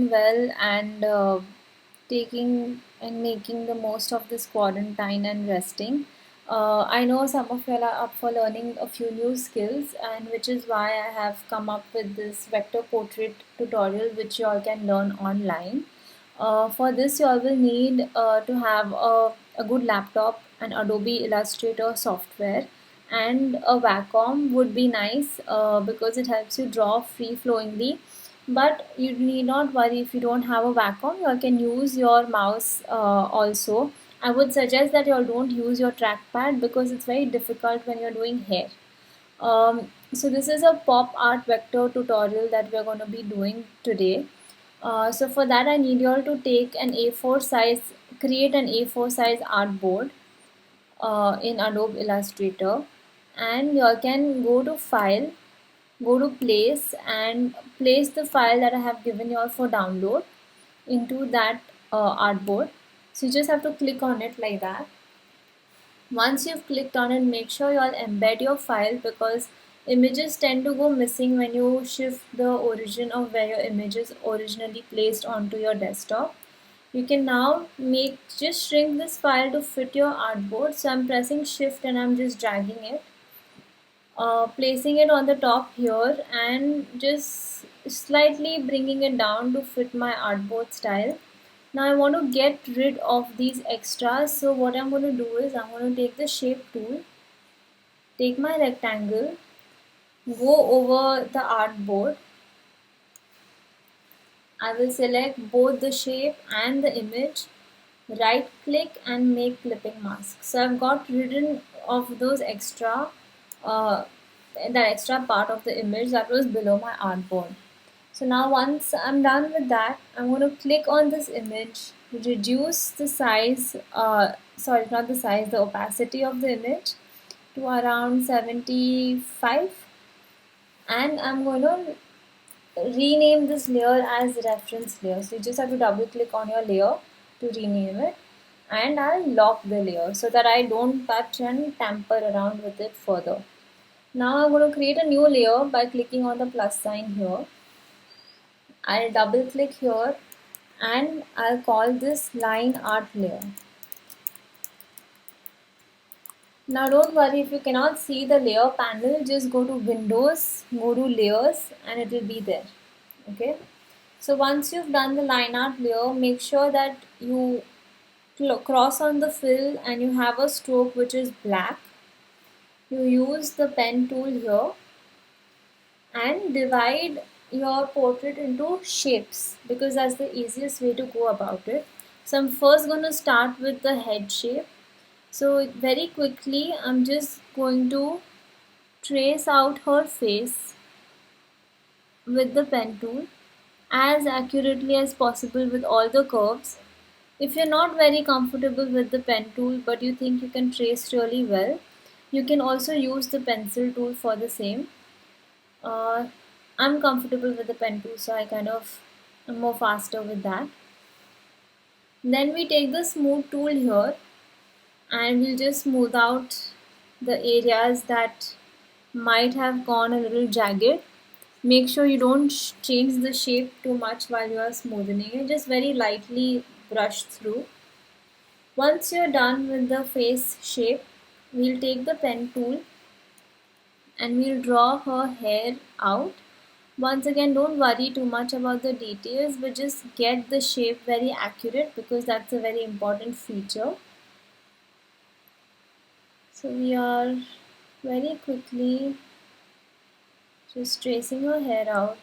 doing well and taking and making the most of this quarantine and resting. I know some of you are up for learning a few new skills, and which is why I have come up with this vector portrait tutorial, which you all can learn online. For this, you all will need to have a good laptop, an Adobe Illustrator software, and a Wacom would be nice because it helps you draw free flowingly. But you need not worry if you don't have a Wacom, you can use your mouse also. I would suggest that you all don't use your trackpad because it's very difficult when you're doing hair. So this is a pop art vector tutorial that we're going to be doing today. So for that I need you all to take an A4 size, create an A4 size artboard in Adobe Illustrator, and you all can go to file, go to place, and place the file that I have given you all for download into that artboard. So you just have to click on it like that. Once you've clicked on it, make sure you all embed your file because images tend to go missing when you shift the origin of where your image is originally placed onto your desktop. You can now just shrink this file to fit your artboard. So I'm pressing shift and I'm just dragging it, placing it on the top here and just slightly bringing it down to fit my artboard style. Now I want to get rid of these extras, so what I'm going to do is I'm going to take the shape tool, take my rectangle, go over the artboard. I will select both the shape and the image, right click and make clipping mask. So I've got rid of those uh, that extra part of the image that was below my artboard. So now once I'm done with that, I'm going to click on this image, reduce the size, sorry, not the size, the opacity of the image to around 75, and I'm going to rename this layer as reference layer. So you just have to double click on your layer to rename it, and I'll lock the layer so that I don't touch and tamper around with it further. Now I'm going to create a new layer by clicking on the plus sign here. I'll double click here and I'll call this line art layer. Now don't worry if you cannot see the layer panel, just go to Windows, go to layers, and it will be there. Okay. So once you've done the line art layer, make sure that you cross on the fill and you have a stroke which is black. You use the pen tool here and divide your portrait into shapes because that's the easiest way to go about it. So I'm first going to start with the head shape. So very quickly I'm just going to trace out her face with the pen tool as accurately as possible with all the curves. If you're not very comfortable with the pen tool but you think you can trace really well, you can also use the pencil tool for the same. Uh, I'm comfortable with the pen tool, so I kind of am more faster with that. Then we take the smooth tool here and we'll just smooth out the areas that might have gone a little jagged. Make sure you don't change the shape too much while you are smoothing it, just very lightly brush through. Once you're done with the face shape, we'll take the pen tool and we'll draw her hair out. Once again, don't worry too much about the details, but just get the shape very accurate because that's a very important feature. So we are very quickly just tracing her hair out,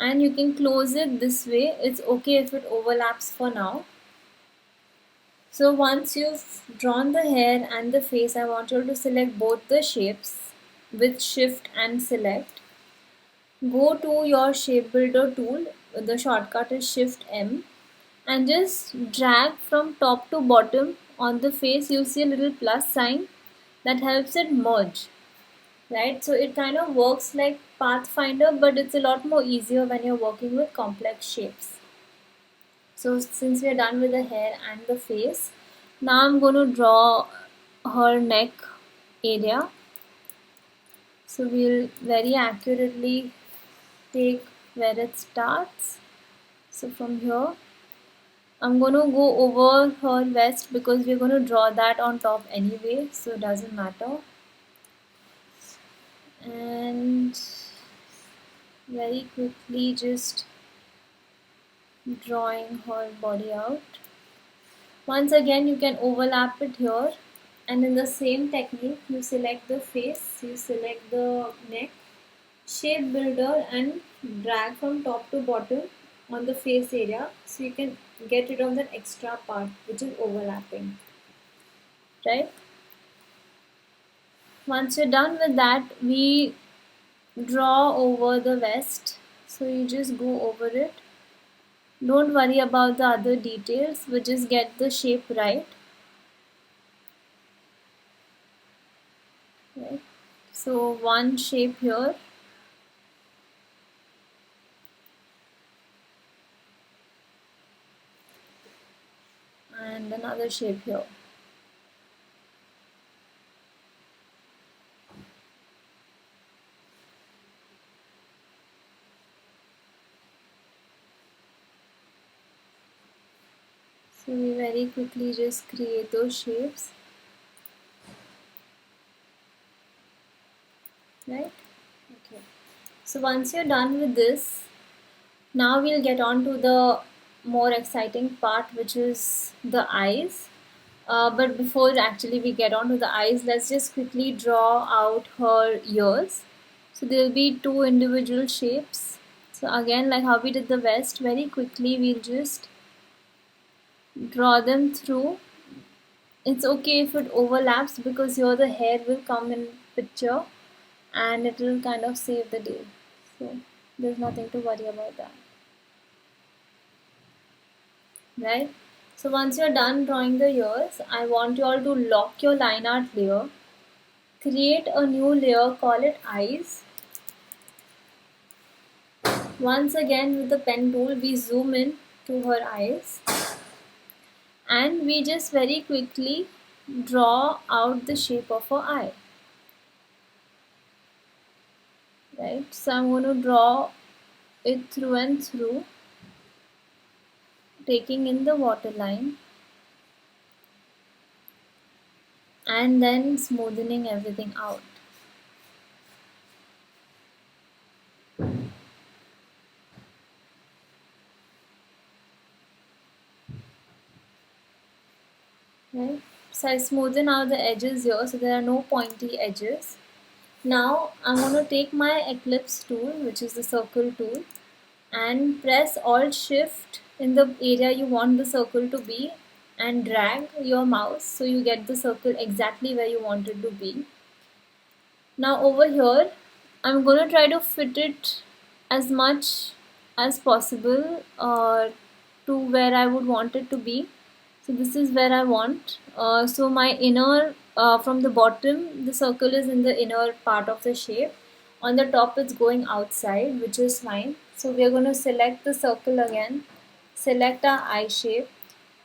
and you can close it this way. It's okay if it overlaps for now. So once you've drawn the hair and the face, I want you to select both the shapes with shift and select. Go to your shape builder tool, the shortcut is shift M, and just drag from top to bottom on the face. You'll see a little plus sign that helps it merge, right? So it kind of works like Pathfinder, but it's a lot more easier when you're working with complex shapes. So since we are done with the hair and the face, now I'm going to draw her neck area. So we'll very accurately take where it starts, So from here, I'm going to go over her vest because we're going to draw that on top anyway, so it doesn't matter. And very quickly just drawing her body out. Once again, you can overlap it here, and in the same technique, you select the face, you select the neck, shape builder, and drag from top to bottom on the face area so you can get rid of that extra part which is overlapping, right? Once you're done with that, we draw over the vest, so you just go over it. Don't worry about the other details, we just get the shape right. Right. So one shape here, and another shape here. So we very quickly just create those shapes, right? Okay. So once you're done with this, now we'll get on to the more exciting part, which is the eyes. But before actually we get on to the eyes, let's just quickly draw out her ears. So there'll be two individual shapes. So again, like how we did the vest, very quickly we'll just draw them through. It's okay if it overlaps because here the hair will come in picture and it will kind of save the day. So there's nothing to worry about that. Right? So once you're done drawing the ears, I want you all to lock your line art layer, create a new layer, call it eyes. Once again with the pen tool, we zoom in to her eyes and we just very quickly draw out the shape of her eye. Right? So I'm going to draw it through and through, taking in the waterline and then smoothing everything out. Right? So I smoothen out the edges here so there are no pointy edges. Now I'm going to take my ellipse tool, which is the circle tool, and press Alt Shift in the area you want the circle to be and drag your mouse so you get the circle exactly where you want it to be. Now over here, I'm going to try to fit it as much as possible to where I would want it to be. So this is where I want. So my inner, from the bottom, the circle is in the inner part of the shape. On the top it's going outside, which is fine. So we are going to select the circle again, select our eye shape,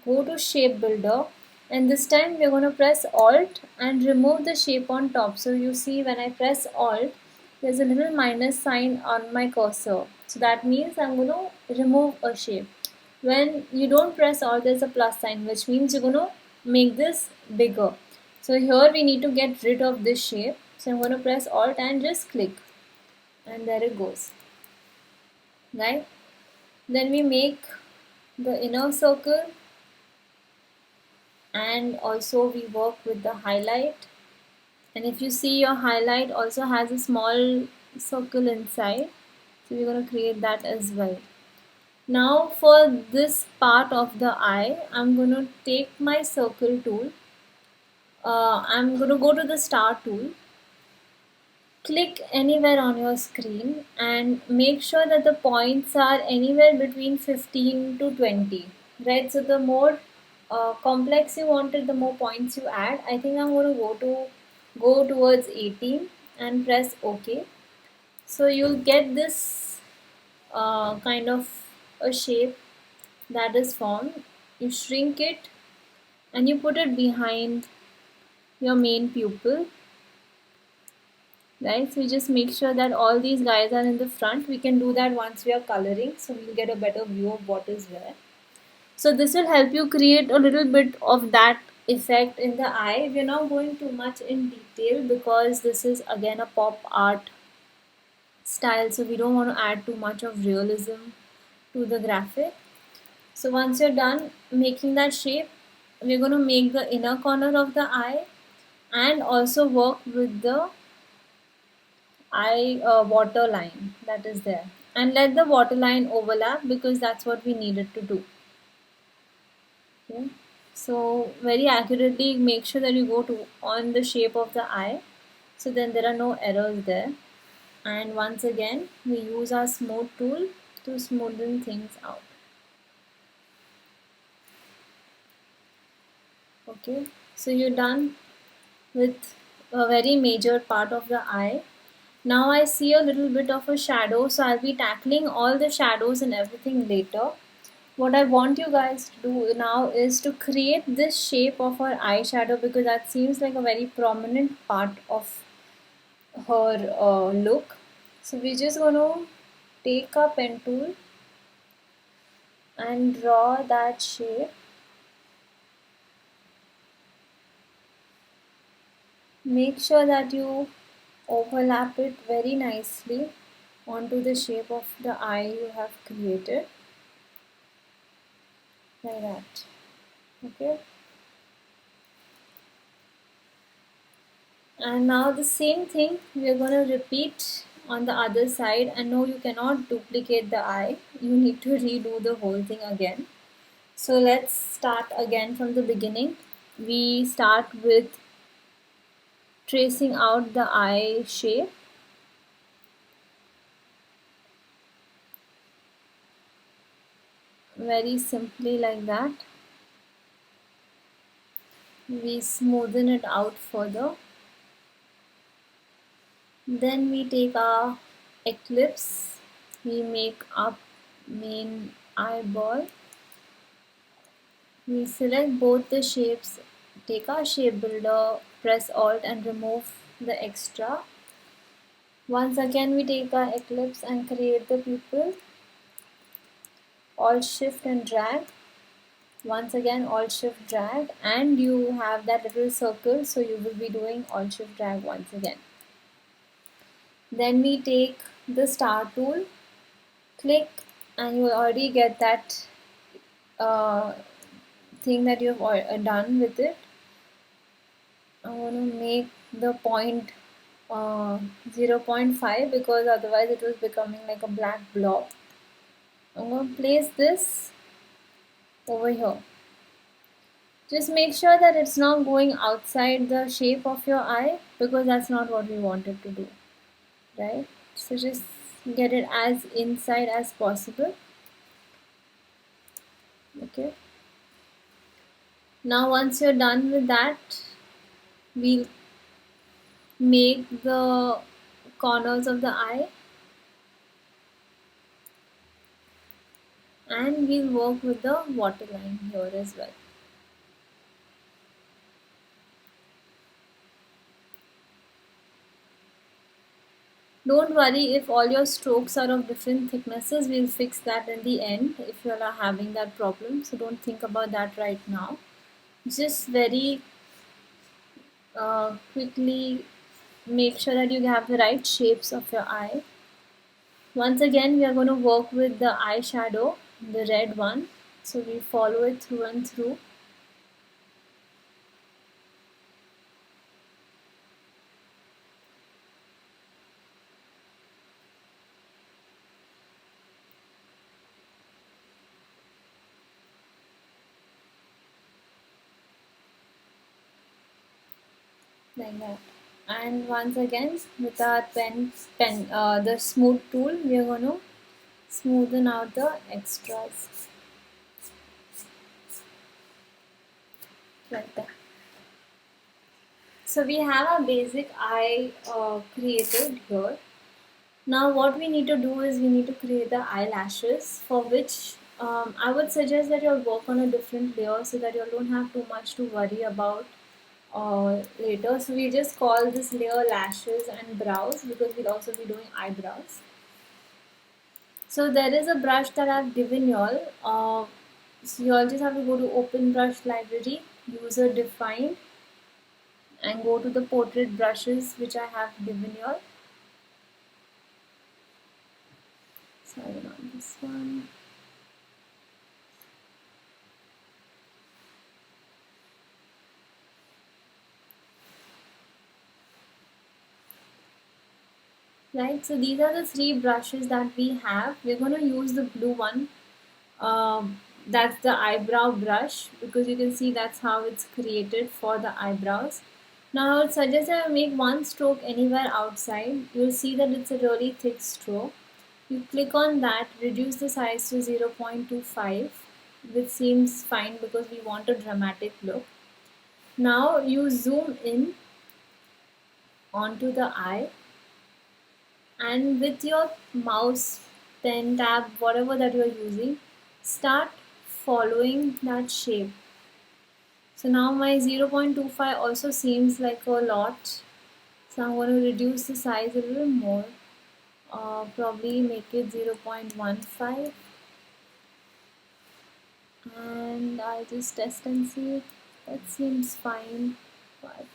go to shape builder, and this time we are going to press Alt and remove the shape on top. So you see when I press Alt, there's a little minus sign on my cursor. So that means I'm going to remove a shape. When you don't press Alt, there's a plus sign, which means you're going to make this bigger. So here we need to get rid of this shape. So I'm going to press Alt and just click, and there it goes. Right? Then we make the inner circle, and also we work with the highlight. And if you see, your highlight also has a small circle inside, so we're going to create that as well. Now for this part of the eye, I'm going to take my circle tool. I'm going to go to the star tool, click anywhere on your screen and make sure that the points are anywhere between 15 to 20. Right, so the more complex you want it, the more points you add. I think I'm going to go towards 18 and press OK. So you'll get this kind of a shape that is formed. You shrink it and you put it behind your main pupil, right? So we just make sure that all these guys are in the front. We can do that once we are coloring, so we'll get a better view of what is where. So this will help you create a little bit of that effect in the eye. We're not going too much in detail because this is again a pop art style, so we don't want to add too much of realism to the graphic. So once you're done making that shape, we're going to make the inner corner of the eye and also work with the eye water line that is there, and let the water line overlap because that's what we needed to do. Okay, so very accurately make sure that you go to on the shape of the eye, so then there are no errors there. And once again we use our smooth tool to smoothen things out. Okay, so you're done with a very major part of the eye. Now I see a little bit of a shadow, so I'll be tackling all the shadows and everything later. What I want you guys to do now is to create this shape of her eyeshadow because that seems like a very prominent part of her look. So we're just going to take a pen tool and draw that shape. Make sure that you overlap it very nicely onto the shape of the eye you have created, like that. Okay, and now the same thing we are going to repeat on the other side. And no, you cannot duplicate the eye, you need to redo the whole thing again. So let's start again from the beginning. We start with tracing out the eye shape. Very simply like that. We smoothen it out further. Then we take our eclipse, we make our main eyeball. We select both the shapes, take our shape builder, press Alt and remove the extra. Once again we take our eclipse and create the pupil. Alt Shift and drag. Once again Alt Shift drag, and you have that little circle, so you will be doing Alt Shift drag once again. Then we take the star tool, click, and you will already get that uh, thing that you have done with it. I want to make the point 0.5 because otherwise it was becoming like a black blob. I'm going to place this over here. Just make sure that it's not going outside the shape of your eye because that's not what we wanted to do, right? So just get it as inside as possible. Okay. Now once you're done with that, we'll make the corners of the eye and we'll work with the waterline here as well. Don't worry if all your strokes are of different thicknesses, we'll fix that in the end if you all are having that problem. So don't think about that right now. Just very quickly make sure that you have the right shapes of your eye. Once again, we are going to work with the eyeshadow, the red one. So we follow it through and through. Like that. And once again with our the smooth tool, we are going to smoothen out the extras like that. So we have a basic eye created here. Now what we need to do is we need to create the eyelashes, for which I would suggest that you'll work on a different layer so that you don't have too much to worry about later. So we just call this layer lashes and brows because we'll also be doing eyebrows. So there is a brush that I've given y'all. So you all just have to go to Open Brush Library, user defined, and go to the portrait brushes which I have given y'all. Sorry, not this one. Right, so these are the three brushes that we have. We're going to use the blue one. That's the eyebrow brush because you can see that's how it's created for the eyebrows. Now I would suggest that I make one stroke anywhere outside. You'll see that it's a really thick stroke. You click on that, reduce the size to 0.25, which seems fine because we want a dramatic look. Now you zoom in onto the eye, and with your mouse, pen, tab, whatever that you're using, start following that shape. So now my 0.25 also seems like a lot. So I'm going to reduce the size a little more. Probably make it 0.15, and I'll just test and see. That seems fine, but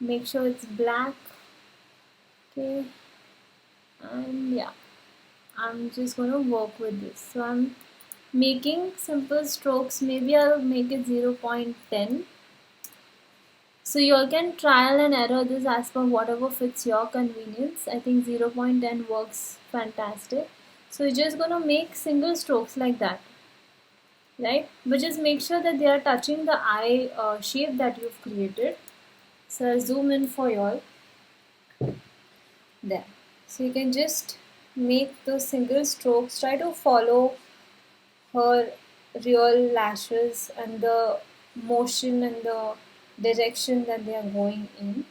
make sure it's black. Okay, and yeah, I'm just going to work with this. So I'm making simple strokes. Maybe I'll make it 0.10. So you all can trial and error this as per whatever fits your convenience. I think 0.10 works fantastic. So you're just going to make single strokes like that, right? But just make sure that they are touching the eye shape that you've created. So I'll zoom in for you all. There. So you can just make those single strokes. Try to follow her real lashes and the motion and the direction that they are going in.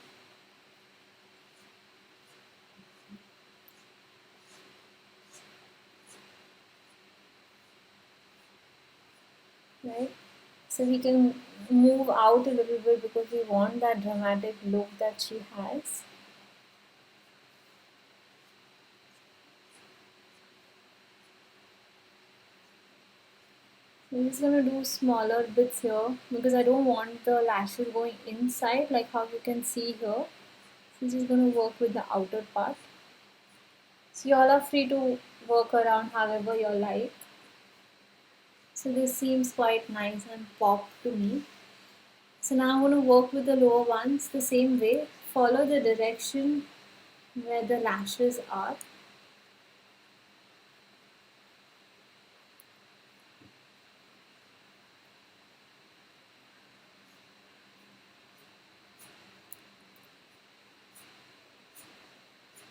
Right? So we can move out a little bit because we want that dramatic look that she has. I'm just gonna do smaller bits here because I don't want the lashes going inside like how you can see here. So just gonna work with the outer part. So you all are free to work around however you like. So this seems quite nice and pop to me. So now I'm going to work with the lower ones the same way. Follow the direction where the lashes are.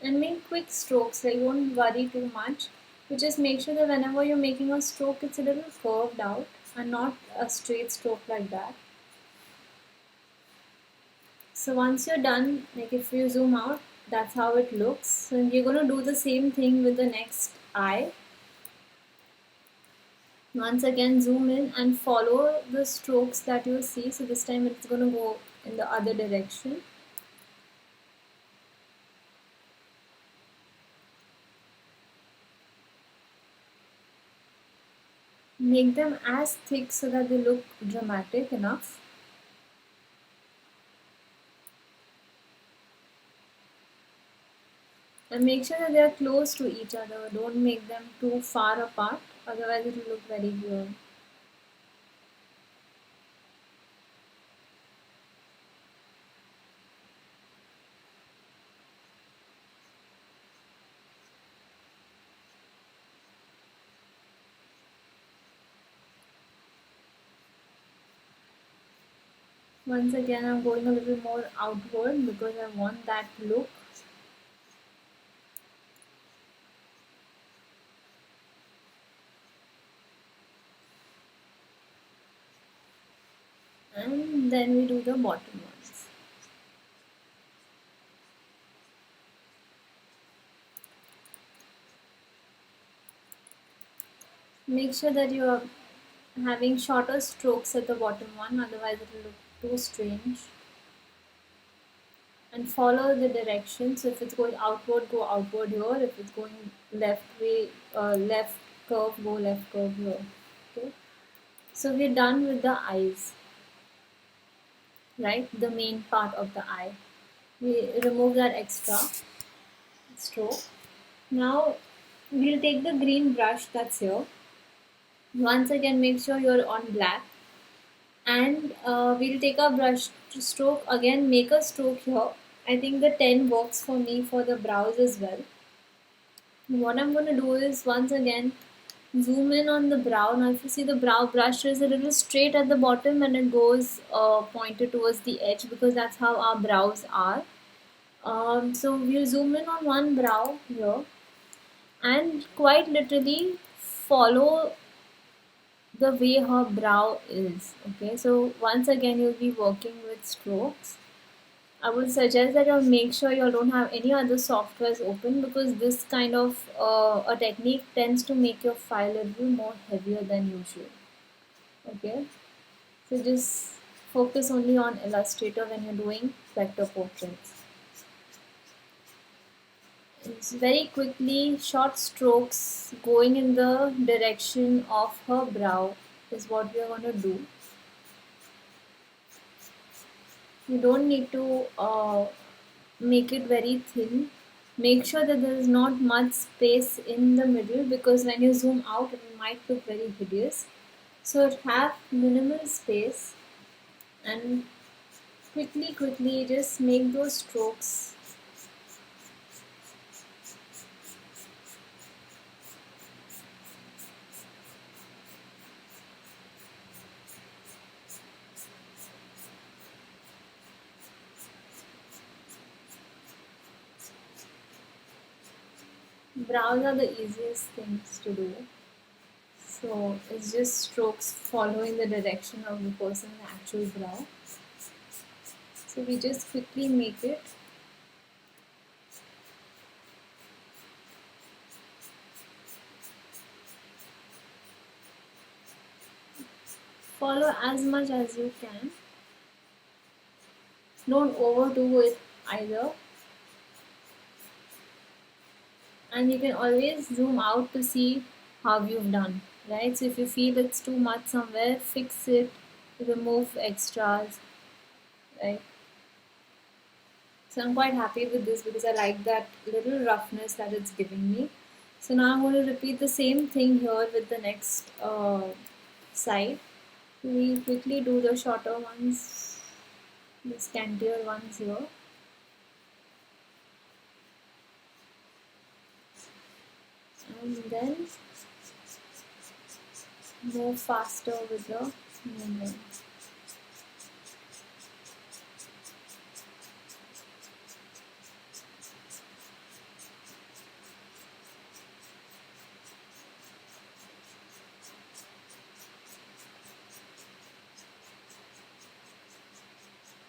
And make quick strokes, like don't worry too much. You just make sure that whenever you're making a stroke, it's a little curved out and not a straight stroke like that. So once you're done, like if you zoom out, that's how it looks. So you're going to do the same thing with the next eye. Once again, zoom in and follow the strokes that you see. So this time it's going to go in the other direction. Make them as thick so that they look dramatic enough. And make sure that they are close to each other. Don't make them too far apart, otherwise it will look very weird. Once again, I'm going a little more outward because I want that look. And then we do the bottom ones. Make sure that you are having shorter strokes at the bottom one, otherwise it will look too strange. and follow the direction. So if it's going outward, go outward here. If it's going left way, left curve, go left curve here. Okay. So we're done with the eyes, right? The main part of the eye. We remove that extra stroke. Now we'll take the green brush that's here. Once again, make sure you're on black, and we'll take our brush to stroke again. Make a stroke here. I think the 10 works for me for the brows as well. What I'm going to do is once again zoom in on the brow. Now, if you see the brow brush is a little straight at the bottom and it goes pointed towards the edge because that's how our brows are. So we'll zoom in on one brow here and quite literally follow the way her brow is. Okay, so once again, you'll be working with strokes. I would suggest that you make sure you don't have any other softwares open because this kind of a technique tends to make your file a little more heavier than usual. Okay, so just focus only on Illustrator when you're doing vector portraits. It's very quickly short strokes going in the direction of her brow is what we are going to do. You don't need to make it very thin. Make sure that there is not much space in the middle because when you zoom out it might look very hideous. So have minimal space and quickly just make those strokes. Brows are the easiest things to do. So it's just strokes following the direction of the person's actual brow. So we just quickly make it. Follow as much as you can. Don't overdo it either. And you can always zoom out to see how you've done, right? So if you feel it's too much somewhere, fix it, remove extras, right? So I'm quite happy with this because I like that little roughness that it's giving me. So now I'm going to repeat the same thing here with the next side. We quickly do the shorter ones, the scantier ones here. And then move faster with the movement.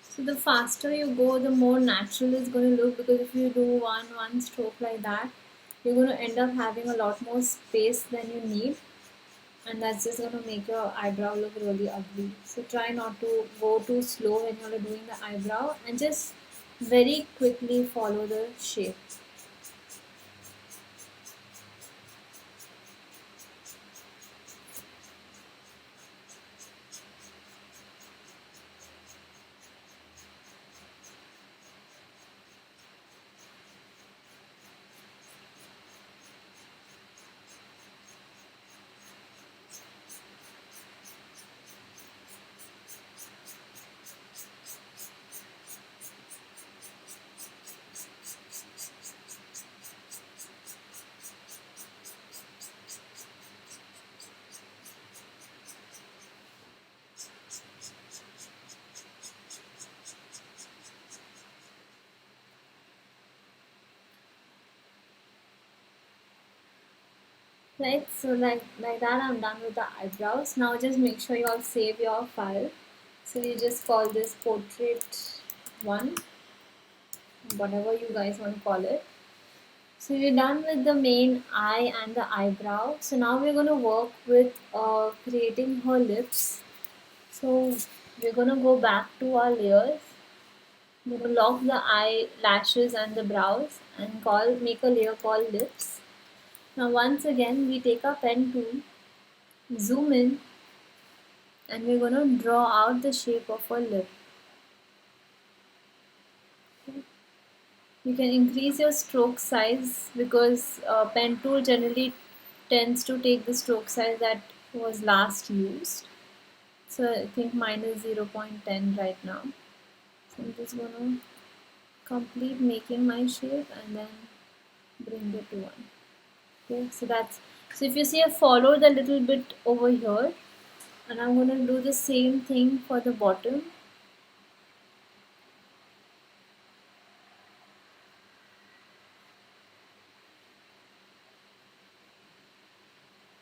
So the faster you go, the more natural it's going to look because if you do one stroke like that, you're going to end up having a lot more space than you need, and that's just going to make your eyebrow look really ugly. So try not to go too slow when you're doing the eyebrow and just very quickly follow the shape. Right, so like that I'm done with the eyebrows. Now just make sure you all save your file. So you just call this portrait 1, whatever you guys want to call it. So we're done with the main eye and the eyebrow. So now we're going to work with creating her lips. So we're going to go back to our layers I'm going to lock the eyelashes and the brows and make a layer called lips. Now once again we take our pen tool, zoom in, and we're going to draw out the shape of a lip. You can increase your stroke size because pen tool generally tends to take the stroke size that was last used. So I think mine is 0.10 right now. So I'm just going to complete making my shape and then bring it to 1. Okay, so if you see, I followed a little bit over here, and I'm going to do the same thing for the bottom.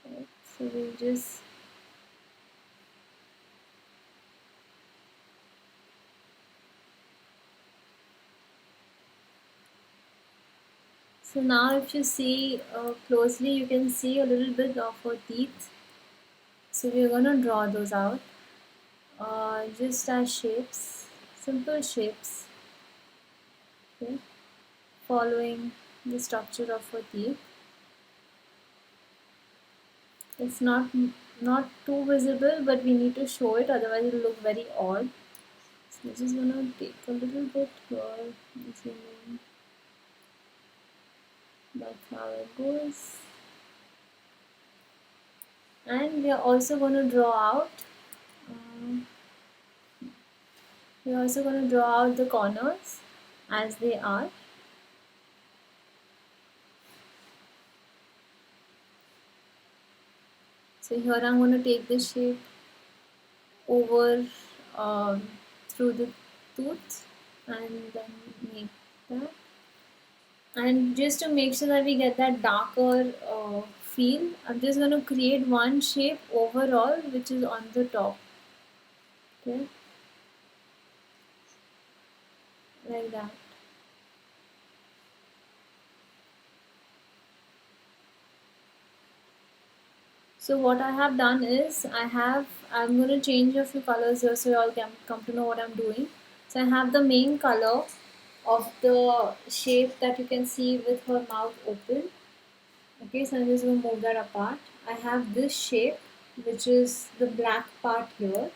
Right, so we'll just so now if you see closely, you can see a little bit of her teeth. So we're going to draw those out just as shapes, simple shapes, okay, following the structure of her teeth. It's not too visible, but we need to show it, otherwise it'll look very odd. So we're just gonna take a little bit here, zoom in. That's how it goes. And we are also going to draw out. We're also going to draw out the corners as they are. So here I'm going to take the shape over through the tooth and then make that. And just to make sure that we get that darker feel, I'm just going to create one shape overall which is on the top. Okay, like that. So what I have done is I'm going to change a few colors here so you all can come to know what I'm doing. So I have the main color of the shape that you can see with her mouth open. Okay, so I'm just going to move that apart. I have this shape which is the black part here.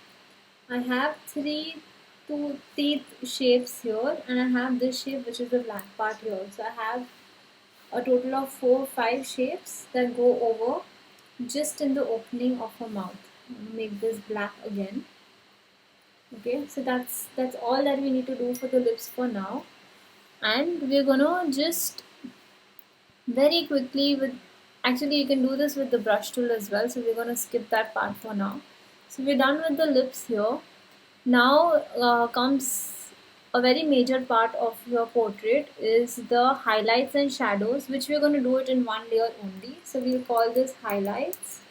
I have two teeth shapes here, and I have this shape which is the black part here. So I have a total of 4 or 5 shapes that go over just in the opening of her mouth. Make this black again. Okay, so that's all that we need to do for the lips for now, and we're gonna just very quickly with actually you can do this with the brush tool as well, so we're gonna skip that part for now. So we're done with the lips here. Now comes a very major part of your portrait is the highlights and shadows, which we're going to do it in one layer only. So we'll call this highlights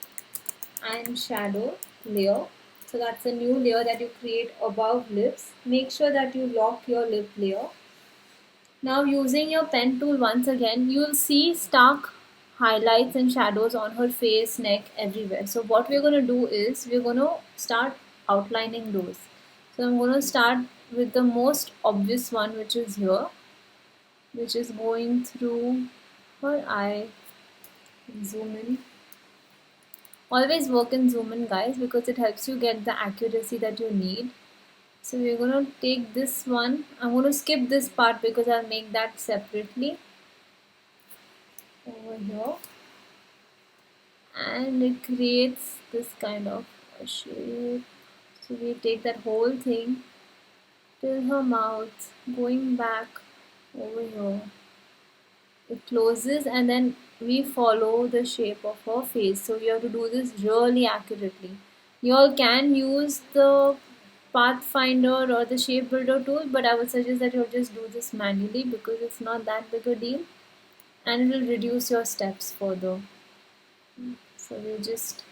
and shadow layer. So that's a new layer that you create above lips. Make sure that you lock your lip layer. Now using your pen tool once again, you will see stark highlights and shadows on her face, neck, everywhere. So what we're going to do is we're going to start outlining those. So I'm going to start with the most obvious one, which is here, which is going through her eye. Zoom in. Always work in zoom in, guys, because it helps you get the accuracy that you need. So we're going to take this one. I'm going to skip this part because I'll make that separately over here, and it creates this kind of a shape. So we take that whole thing till her mouth, going back over here. It closes, and then we follow the shape of her face. So you have to do this really accurately. You all can use the Pathfinder or the Shape Builder tool, but I would suggest that you just do this manually because it's not that big a deal, and it will reduce your steps further. So we just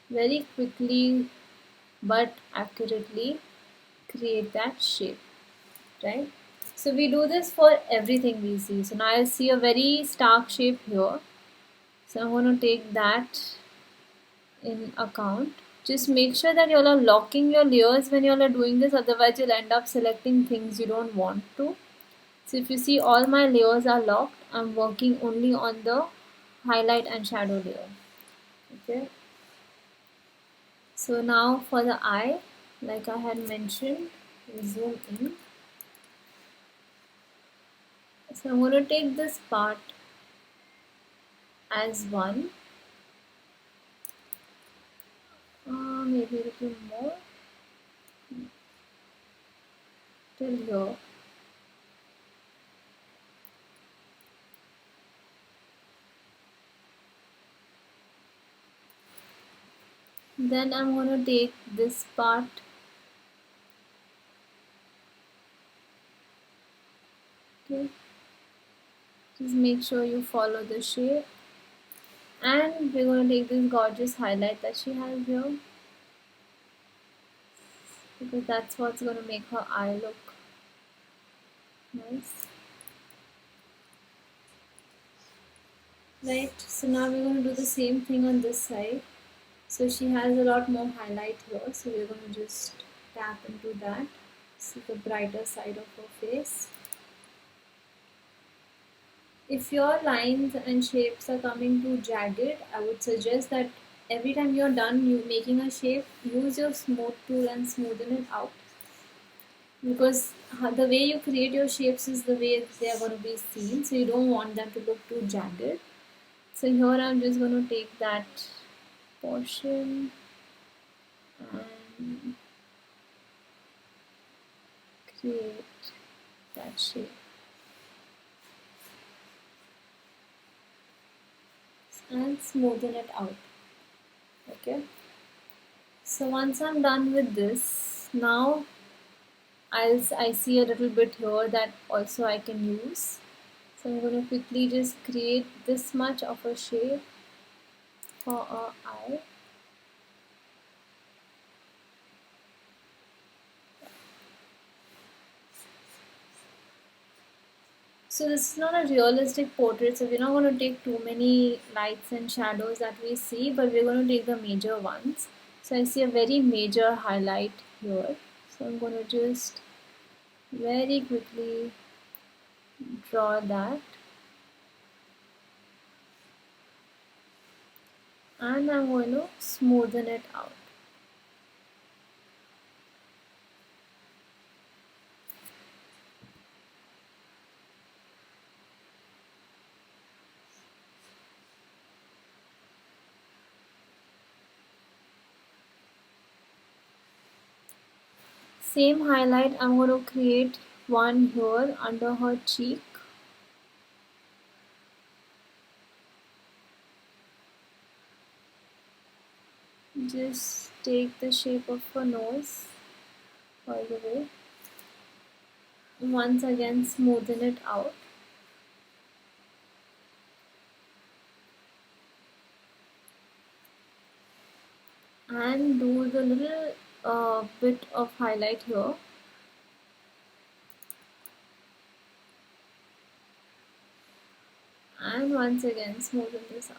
very quickly but accurately create that shape, right? So we do this for everything we see. So now I see a very stark shape here. So I'm going to take that in account. Just make sure that you all are locking your layers when you all are doing this, otherwise you'll end up selecting things you don't want to. So if you see, all my layers are locked. I'm working only on the highlight and shadow layer. Okay. So now for the eye, like I had mentioned, we zoom in. So I'm going to take this part as one, maybe a little more, till here. Then I'm going to take this part, okay, just make sure you follow the shape, and we're going to take this gorgeous highlight that she has here, because that's what's going to make her eye look nice. Right, so now we're going to do the same thing on this side. So she has a lot more highlight here, so we're going to just tap into that, see the brighter side of her face. If your lines and shapes are coming too jagged, I would suggest that every time you're done making a shape, use your smooth tool and smoothen it out, because the way you create your shapes is the way they are going to be seen, so you don't want them to look too jagged. So here I'm just going to take that portion and create that shape and smoothen it out. Okay, so once I'm done with this, now I see a little bit here that also I can use. So I'm going to quickly just create this much of a shape for our eye. So this is not a realistic portrait, so we're not going to take too many lights and shadows that we see, but we're going to take the major ones. So I see a very major highlight here. So I'm going to just very quickly draw that. And I'm going to smoothen it out. Same highlight, I'm going to create one here under her cheek. Just take the shape of her nose all the way. Once again, smoothen it out. And do the little bit of highlight here. And once again, smoothen this out.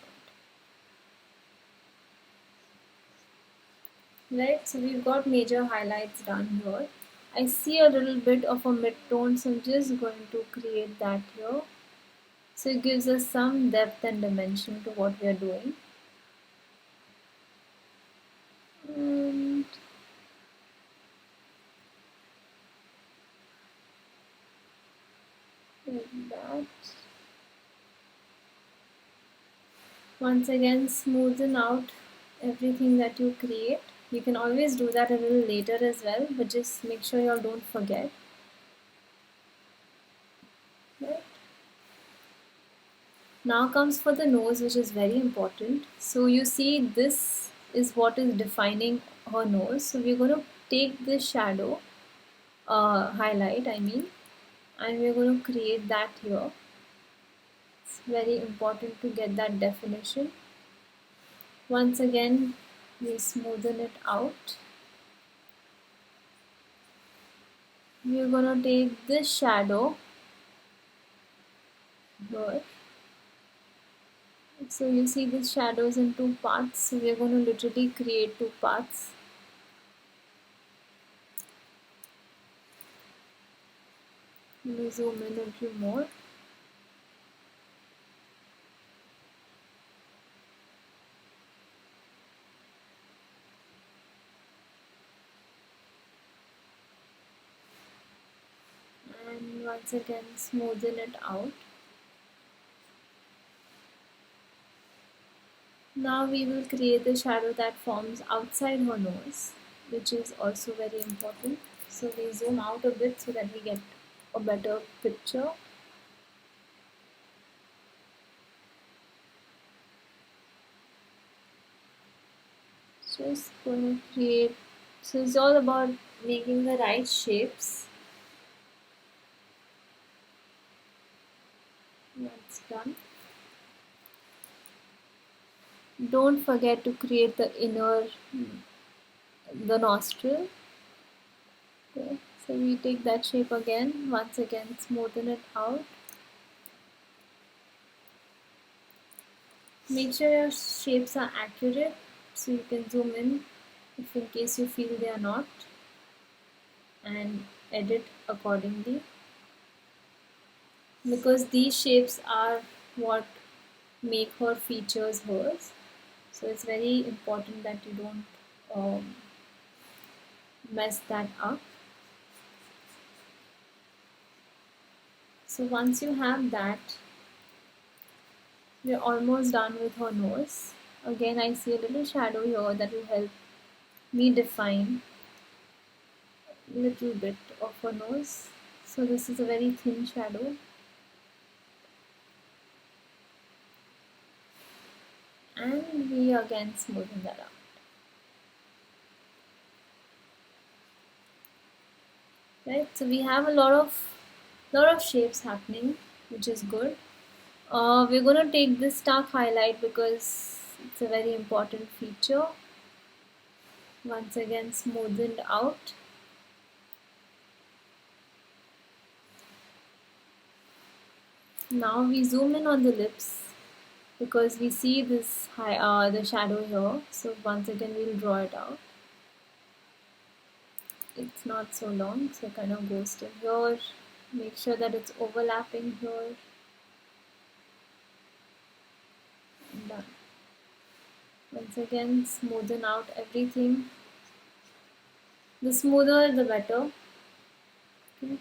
Right, so we've got major highlights done here. I see a little bit of a mid-tone, so I'm just going to create that here. So it gives us some depth and dimension to what we are doing. And like that. Once again, smoothen out everything that you create. You can always do that a little later as well, but just make sure you all don't forget. Right? Now comes for the nose, which is very important. So you see, this is what is defining her nose. So we're going to take this shadow, highlight I mean, and we're going to create that here. It's very important to get that definition. Once again, we smoothen it out. We're going to take this shadow here So you see these shadows in two parts. So we are going to literally create two parts. Let me zoom in a few more. And once again smoothen it out. Now we will create the shadow that forms outside her nose, which is also very important. So we zoom out a bit so that we get a better picture. Just gonna create, so it's all about making the right shapes. That's done. Don't forget to create the inner, the nostril. Okay, so we take that shape again, once again smoothen it out. Make sure your shapes are accurate so you can zoom in if in case you feel they are not, and edit accordingly, because these shapes are what make her features hers. So it's very important that you don't mess that up. So once you have that, we're almost done with her nose. Again, I see a little shadow here that will help me define a little bit of her nose. So this is a very thin shadow. And we again smoothen that out. Right, so we have a lot of shapes happening, which is good. We're going to take this dark highlight because it's a very important feature. Once again smoothened out. Now we zoom in on the lips because we see this the shadow here. So once again we'll draw it out. It's not so long, so kind of goes to here. Make sure that it's overlapping here. And done. Once again smoothen out everything. The smoother the better. Okay.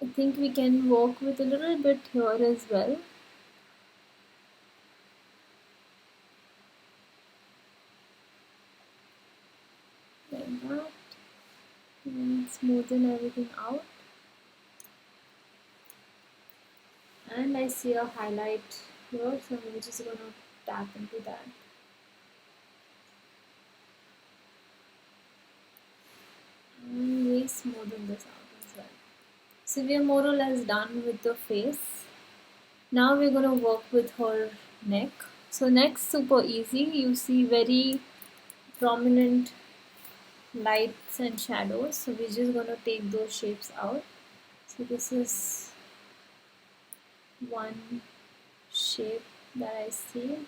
I think we can work with a little bit here as well. Like that. And smoothen everything out. And I see a highlight here, so I'm just going to tap into that. And we smoothen this out as well. So we are more or less done with the face. Now we're going to work with her neck. So neck's super easy. You see very prominent lights and shadows. So we're just going to take those shapes out. So this is one shape that I see.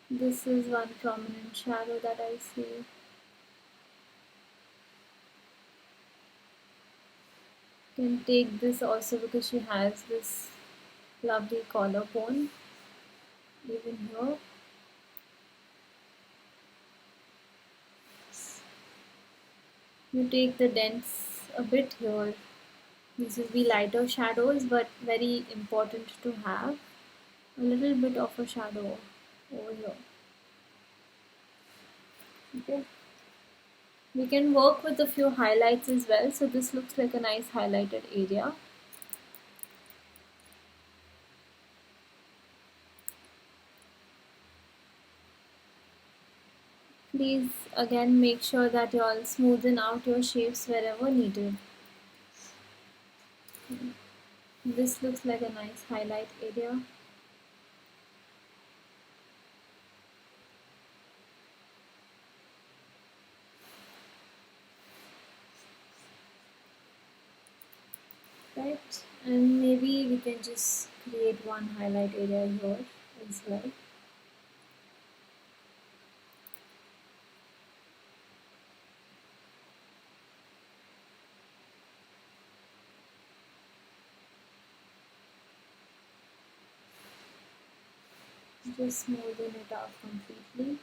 This is one prominent shadow that I see. You can take this also because she has this lovely collarbone even here. You take the dents a bit here. These will be lighter shadows but very important to have a little bit of a shadow over here. Okay. We can work with a few highlights as well. So this looks like a nice highlighted area. Please again make sure that you all smoothen out your shapes wherever needed. This looks like a nice highlight area. right? And maybe we can just create one highlight area here as well. Just smoothen it out completely.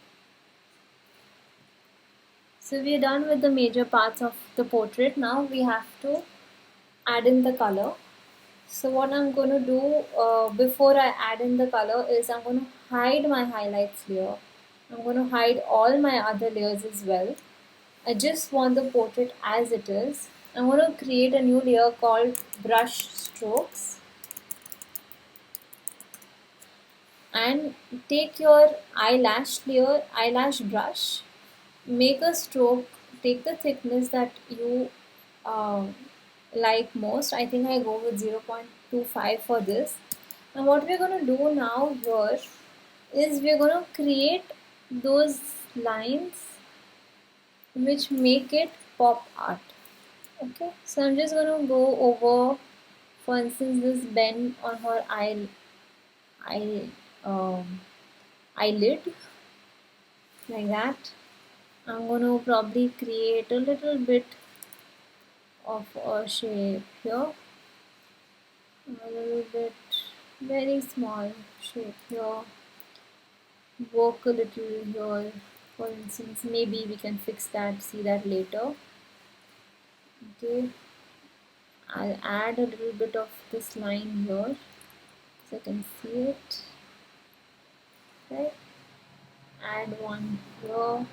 So we are done with the major parts of the portrait. Now we have to add in the color. So what I'm going to do before I add in the color is I'm going to hide my highlights layer. I'm going to hide all my other layers as well. I just want the portrait as it is. I'm going to create a new layer called brush strokes, and take your eyelash layer, eyelash brush, make a stroke, take the thickness that you um, like most. I think I go with 0.25 for this. And what we're going to do now here is we're going to create those lines which make it pop art. Okay, so I'm just going to go over, for instance, this bend on her eye, eyelid, like that. I'm going to probably create a little bit of a shape here, a little bit, very small shape here, work a little here. For instance, maybe we can fix that, see that later. Okay, I'll add a little bit of this line here so I can see it. Okay, add one here.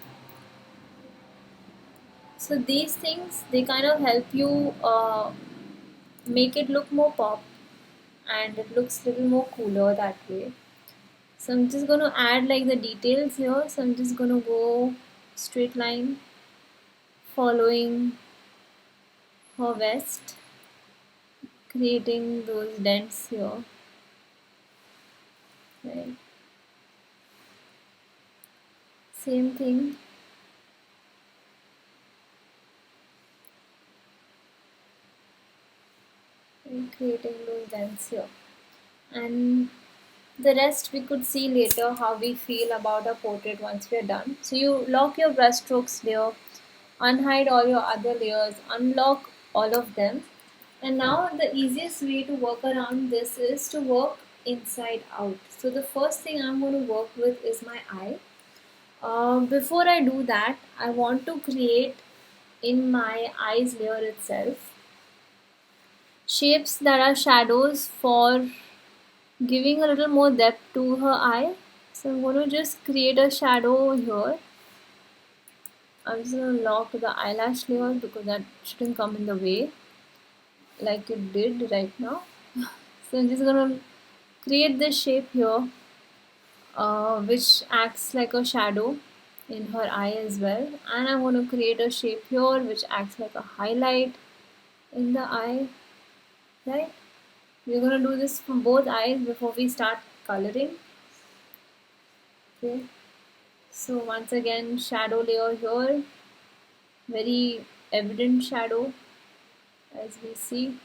So these things, they kind of help you make it look more pop, and it looks a little more cooler that way. So I'm just going to add like the details here. So I'm just going to go straight line following her vest, creating those dents here. Right. Same thing. And creating those dents here. And the rest we could see later how we feel about our portrait once we are done. So you lock your brush strokes layer, unhide all your other layers, unlock all of them. And now the easiest way to work around this is to work inside out. So the first thing I'm going to work with is my eye. Before I do that, I want to create in my eyes layer itself shapes that are shadows for giving a little more depth to her eye. So I'm going to just create a shadow here. I'm just going to lock the eyelash layer because that shouldn't come in the way like it did right now. So I'm just going to create this shape here, which acts like a shadow in her eye as well. And I'm going to create a shape here which acts like a highlight in the eye, right? We're going to do this for both eyes before we start coloring. Okay, so once again, shadow layer here, very evident shadow as we see,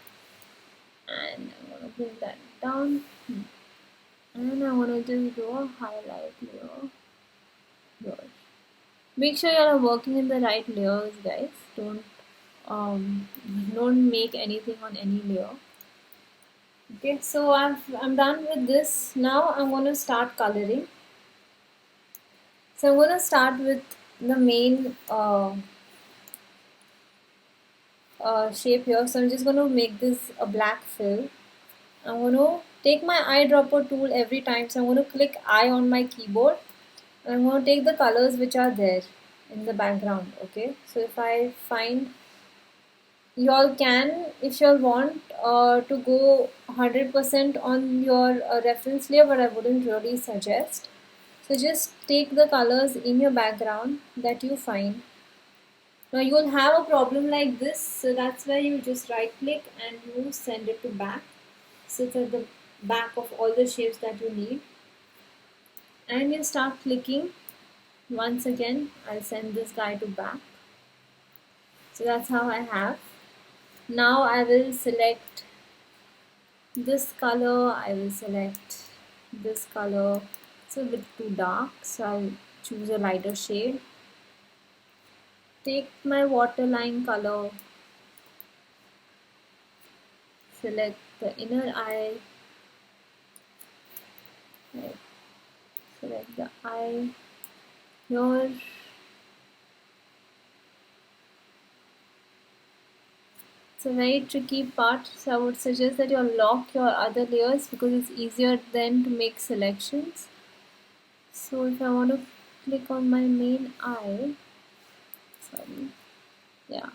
and I'm going to bring that down, and I want to just do a highlight layer here. Make sure you are working in the right layers, guys. Um, don't make anything on any layer. Okay, so I'm done with this. Now I'm going to start coloring. So I'm going to start with the main shape here. So I'm just going to make this a black fill. I'm going to take my eyedropper tool every time. So I'm going to click I on my keyboard. And I'm going to take the colors which are there in the background. Okay, so if I find, you all can, if you all want to go 100% on your reference layer, but I wouldn't really suggest. So just take the colors in your background that you find. Now you will have a problem like this, so that's where you just right click and you send it to back. So it's at the back of all the shapes that you need. And you start clicking. Once again, I'll send this guy to back. So that's how I have. Now I will select This color, I will select this color. It's a bit too dark, so I'll choose a lighter shade. Take my waterline color, select the inner eye, right, select the eye here. It's a very tricky part, so I would suggest that you lock your other layers because it's easier then to make selections. So if I want to click on my main eye, sorry, yeah,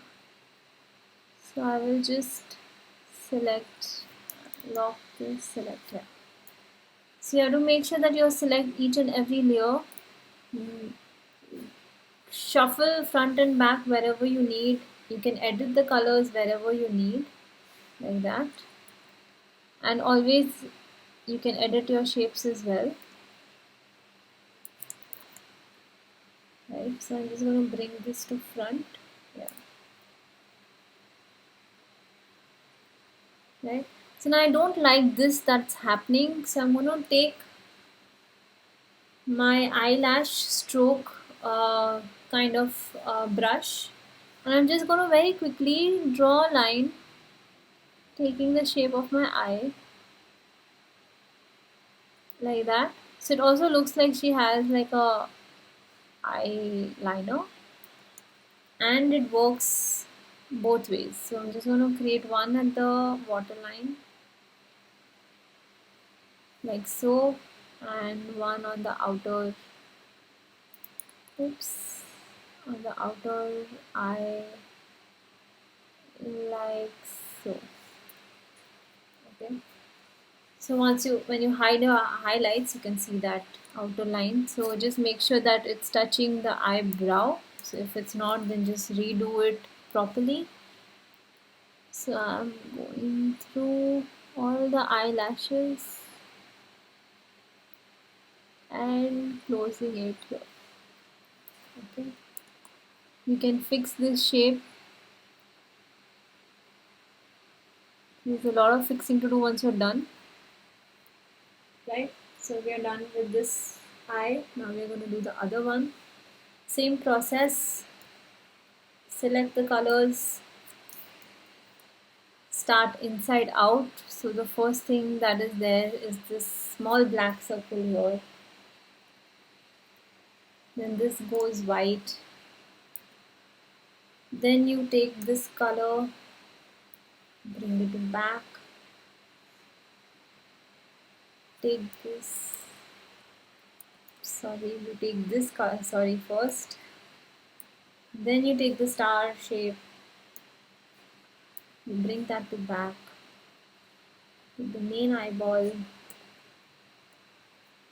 so I will just select, lock this, select here. So you have to make sure that you select each and every layer. Mm, Shuffle front and back wherever you need. You can edit the colors wherever you need, like that. And always you can edit your shapes as well. Right, so I'm just going to bring this to front. Yeah. Right. So now I don't like this that's happening. So I'm going to take my eyelash stroke kind of brush, and I'm just going to very quickly draw a line taking the shape of my eye like that. So it also looks like she has like a eyeliner, and it works both ways. So I'm just going to create one at the waterline like so, and one on the outer, oops, on the outer eye like so. Okay, so when you hide your highlights, you can see that outer line. So just make sure that it's touching the eyebrow. So if it's not, then just redo it properly. So I'm going through all the eyelashes and closing it here. Okay, you can fix this shape. There's a lot of fixing to do once you're done. Right, so we are done with this eye. Now we're going to do the other one. Same process. Select the colors, start inside out. So the first thing that is there is this small black circle here. Then this goes white. Then you take this color, bring it back. Take this, sorry, you take this color, sorry, first. Then you take the star shape, you bring that to back. With the main eyeball.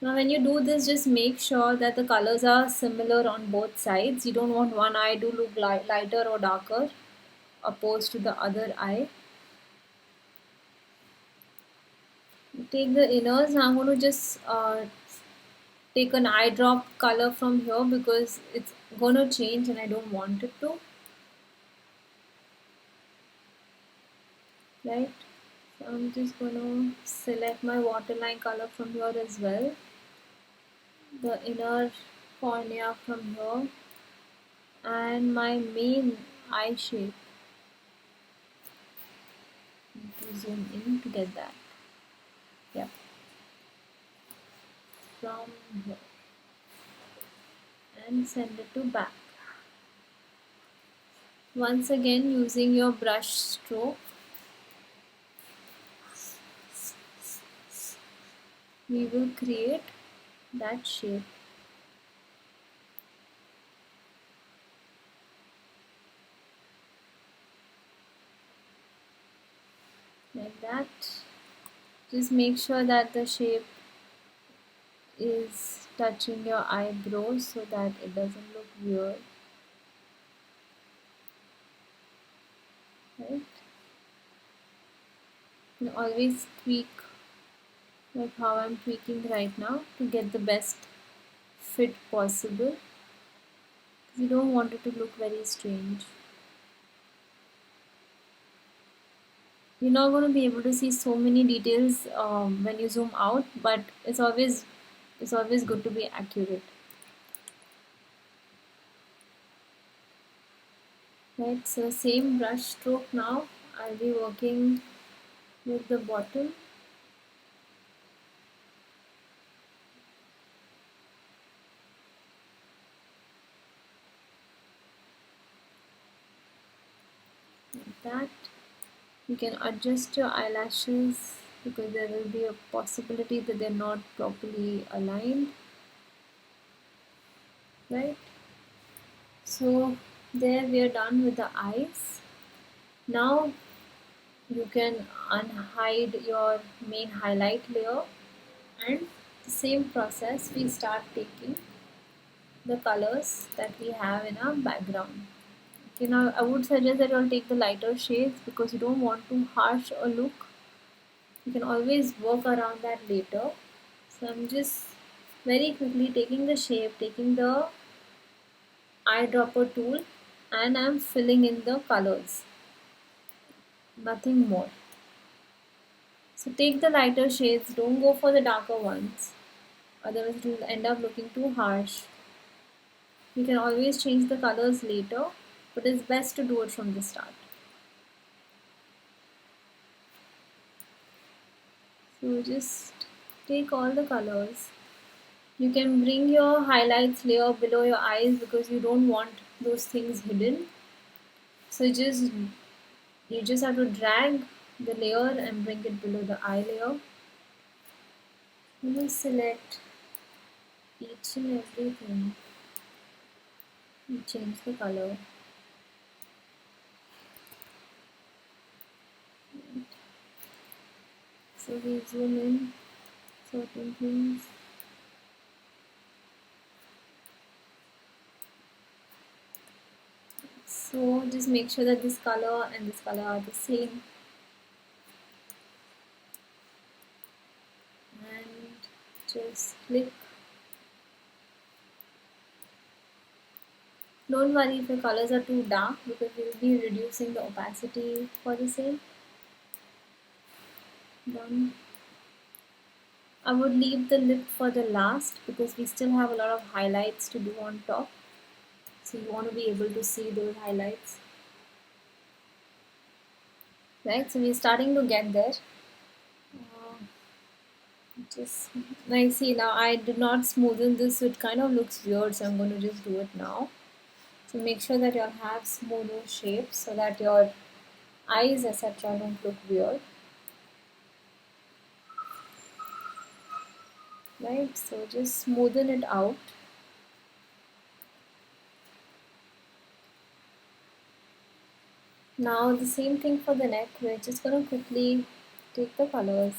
Now when you do this, just make sure that the colors are similar on both sides. You don't want one eye to look lighter or darker opposed to the other eye. You take the inners. Now I'm going to just take an eye drop color from here because it's going to change and I don't want it to. Right? So I'm just going to select my waterline color from here as well. The inner cornea from here. And my main eye shape. To zoom in to get that. Yeah. From here. And send it to back. Once again, using your brush stroke, we will create that shape. Like that. Just make sure that the shape is touching your eyebrows so that it doesn't look weird. Right? You always tweak like how I'm tweaking right now to get the best fit possible. You don't want it to look very strange. you're not going to be able to see so many details when you zoom out, but it's always good to be accurate. Right, so same brush stroke now. I'll be working with the bottom. Like that. You can adjust your eyelashes because there will be a possibility that they're not properly aligned. Right? So there we are done with the eyes. Now you can unhide your main highlight layer, and the same process we start taking the colors that we have in our background. Okay, now I would suggest that you'll take the lighter shades because you don't want too harsh a look. You can always work around that later. So I'm just very quickly taking the shape, taking the eyedropper tool, and I'm filling in the colors. Nothing more. So take the lighter shades, don't go for the darker ones. Otherwise it will end up looking too harsh. You can always change the colors later, but it's best to do it from the start. So just take all the colors. You can bring your highlights layer below your eyes because you don't want those things hidden. So you just have to drag the layer and bring it below the eye layer. You will select each and everything. You change the color. So we zoom in certain things. So just make sure that this color and this color are the same. And just click. Don't worry if your colors are too dark because we will be reducing the opacity for the same. Done. I would leave the lip for the last because we still have a lot of highlights to do on top. So you want to be able to see those highlights. Right, so we're starting to get there. Uh, just I see now I did not smoothen this, so it kind of looks weird, so I'm going to just do it now. So make sure that you have smoother shapes so that your eyes etc. don't look weird. Right, so just smoothen it out. Now the same thing for the neck. We're just going to quickly take the colors.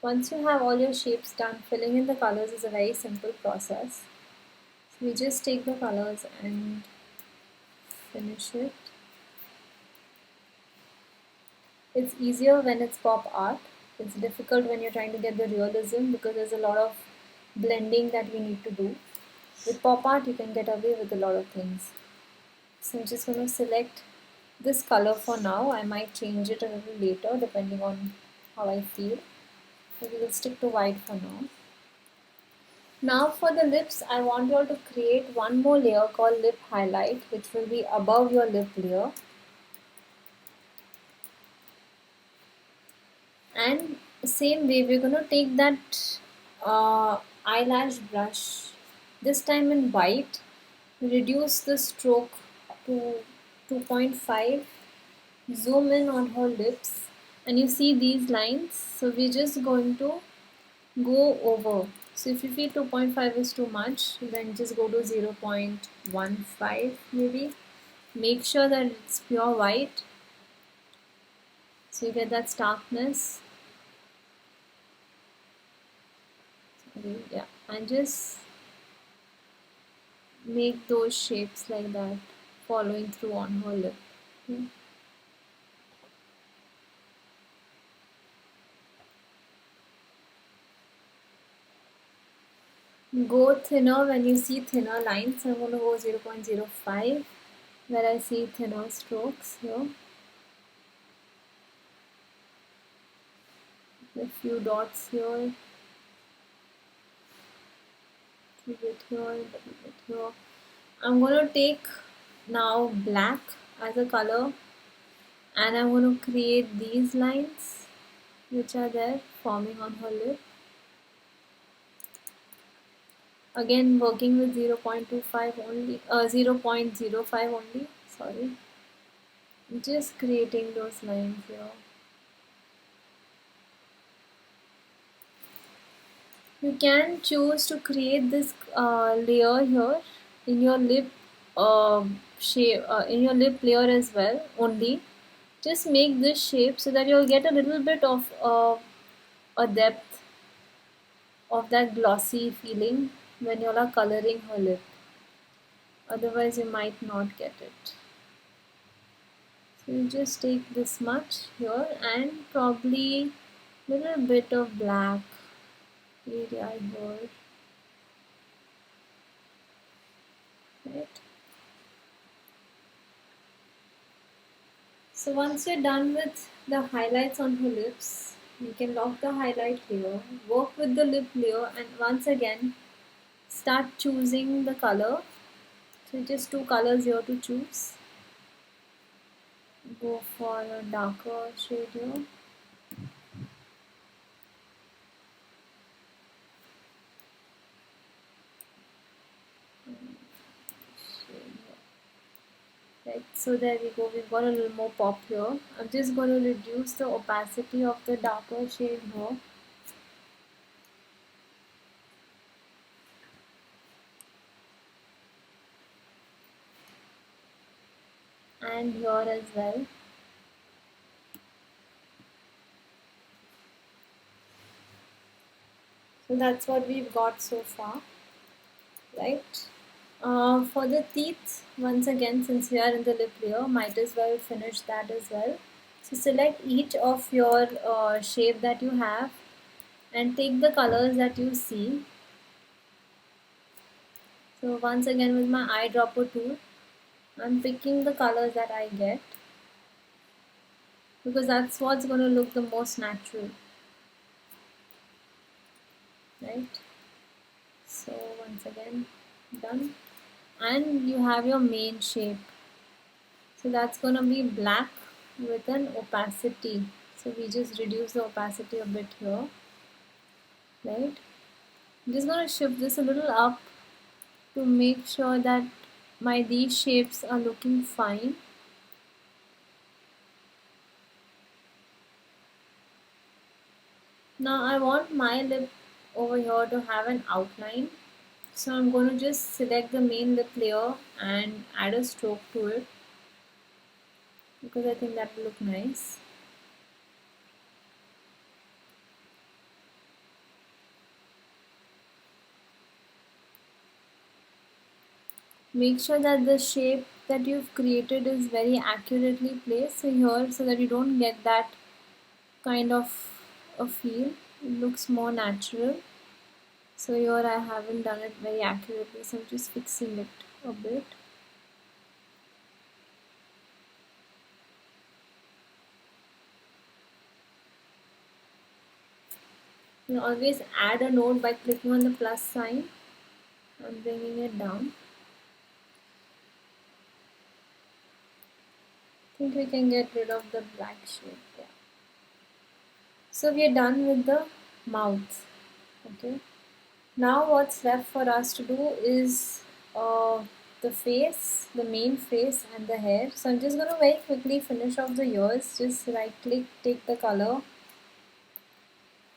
Once you have all your shapes done, filling in the colors is a very simple process. So we just take the colors and finish it. It's easier when it's pop art. It's difficult when you're trying to get the realism because there's a lot of blending that we need to do. With pop art, you can get away with a lot of things. So I'm just going to select this color for now. I might change it a little later depending on how I feel. So we will stick to white for now. Now for the lips, I want you all to create one more layer called lip highlight, which will be above your lip layer. And same way, we're going to take that eyelash brush, this time in white, reduce the stroke to 2.5, zoom in on her lips, and you see these lines. So we're just going to go over. So if you feel 2.5 is too much, then just go to 0.15 maybe. Make sure that it's pure white so you get that starkness. Okay, yeah, and just make those shapes like that following through on her lip. Okay. Go thinner when you see thinner lines. So I'm going to go 0.05 where I see thinner strokes here. A few dots here, a little bit here, a little bit here. I'm going to take now black as a color and I'm going to create these lines which are there forming on her lip. Again working with 0.25 only, 0.05 only, sorry. Just creating those lines here. You can choose to create this layer here in your lip shape, in your lip layer as well only. Just make this shape so that you'll get a little bit of a depth of that glossy feeling when you are coloring her lip. Otherwise you might not get it. So you just take this much here and probably little bit of black area here, right? So once you're done with the highlights on her lips, you can lock the highlight here, work with the lip layer and once again start choosing the color. So just two colors here to choose. Go for a darker shade here. Right, so there we go, we've got a little more pop here. I'm just going to reduce the opacity of the darker shade here. And here as well. So that's what we've got so far, right? For the teeth, once again, since we are in the lip layer, might as well finish that as well. So select each of your shape that you have and take the colors that you see. So once again with my eyedropper tool, I'm picking the colors that I get because that's what's going to look the most natural, right? So once again, done. And you have your main shape. So that's going to be black with an opacity. So we just reduce the opacity a bit here, right? I'm just going to shift this a little up to make sure that my these shapes are looking fine. Now I want my lip over here to have an outline. So I'm going to just select the main lip layer and add a stroke to it because I think that will look nice. Make sure that the shape that you've created is very accurately placed here so that you don't get that kind of a feel. It looks more natural. So here I haven't done it very accurately, so I'm just fixing it a bit. You can always add a note by clicking on the plus sign and bringing it down. I think we can get rid of the black shape. Yeah. So we are done with the mouth. Okay. Now what's left for us to do is the face, the main face and the hair. So I'm just going to very quickly finish off the ears. Just right click, take the color.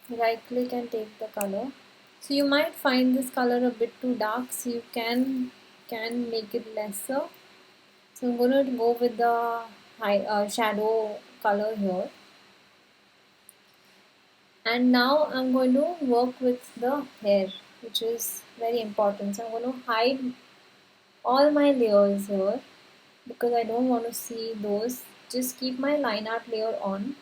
Right click and take the color. So you might find this color a bit too dark, so you can make it lesser. So I'm going to go with the shadow color here. And now I'm going to work with the hair, which is very important. So I'm going to hide all my layers here because I don't want to see those. Just keep my line art layer on.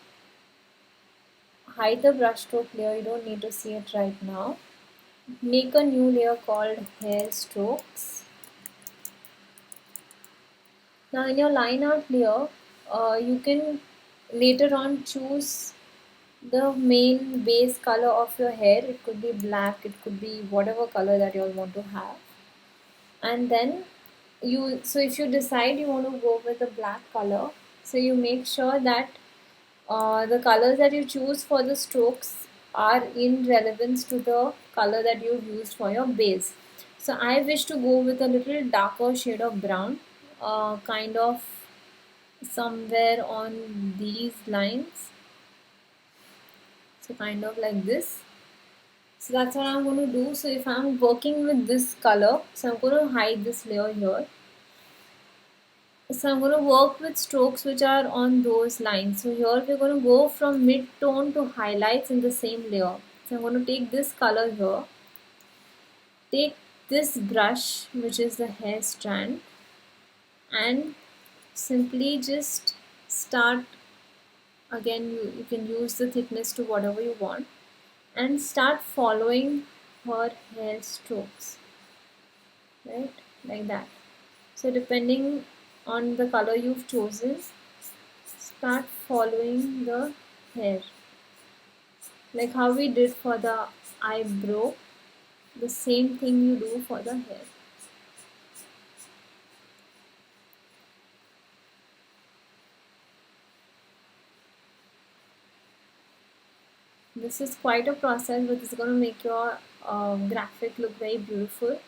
Hide the brush stroke layer, you don't need to see it right now. make a new layer called hair strokes. Now in your line art layer, you can later on choose the main base color of your hair. It could be black, it could be whatever color that you all want to have. And then so if you decide you want to go with the black color, so you make sure that the colors that you choose for the strokes are in relevance to the color that you've used for your base. So I wish to go with a little darker shade of brown, kind of somewhere on these lines, so kind of like this. So that's what I'm going to do. So if I'm working with this color, so I'm going to hide this layer here. So I'm going to work with strokes which are on those lines. So here we're going to go from mid-tone to highlights in the same layer. So I'm going to take this color here, take this brush which is the hair strand, and simply just start. Again, you can use the thickness to whatever you want and start following her hair strokes, right, like that. So depending on the color you've chosen, start following the hair like how we did for the eyebrow. The same thing you do for the hair. This is quite a process, but it's going to make your graphic look very beautiful.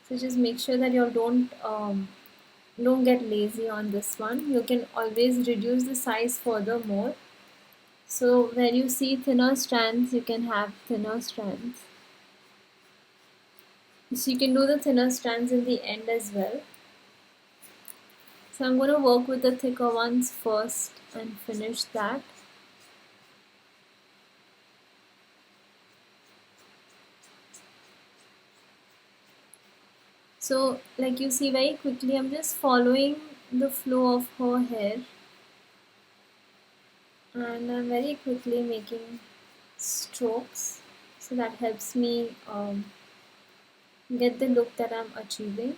So just make sure that you don't get lazy on this one. You can always reduce the size furthermore. So when you see thinner strands, you can have thinner strands. So you can do the thinner strands in the end as well. So I'm going to work with the thicker ones first and finish that. So like you see very quickly, I'm just following the flow of her hair and I'm very quickly making strokes. So that helps me get the look that I'm achieving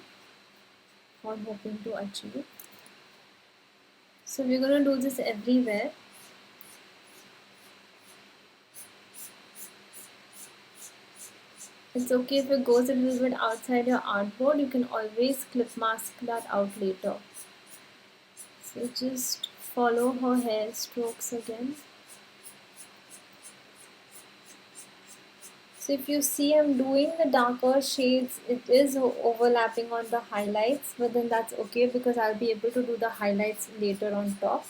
or hoping to achieve. So we're going to do this everywhere. It's okay if it goes a little bit outside your artboard, you can always clip mask that out later. So just follow her hair strokes again. So if you see I'm doing the darker shades, it is overlapping on the highlights, but then that's okay because I'll be able to do the highlights later on top.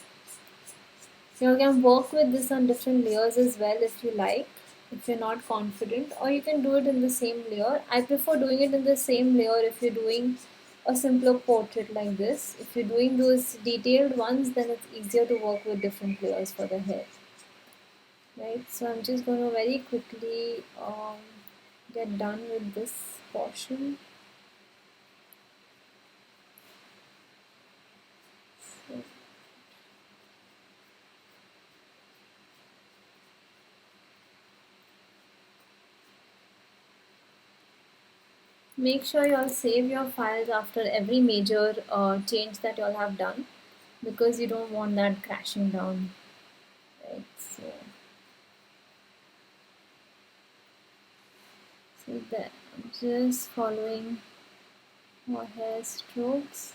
You can work with this on different layers as well if you like, if you're not confident, or you can do it in the same layer. I prefer doing it in the same layer if you're doing a simpler portrait like this. If you're doing those detailed ones, then it's easier to work with different layers for the hair. Right, so I'm just going to very quickly get done with this portion. So, make sure you all save your files after every major change that you all have done because you don't want that crashing down. Right, so that I'm just following more hair strokes.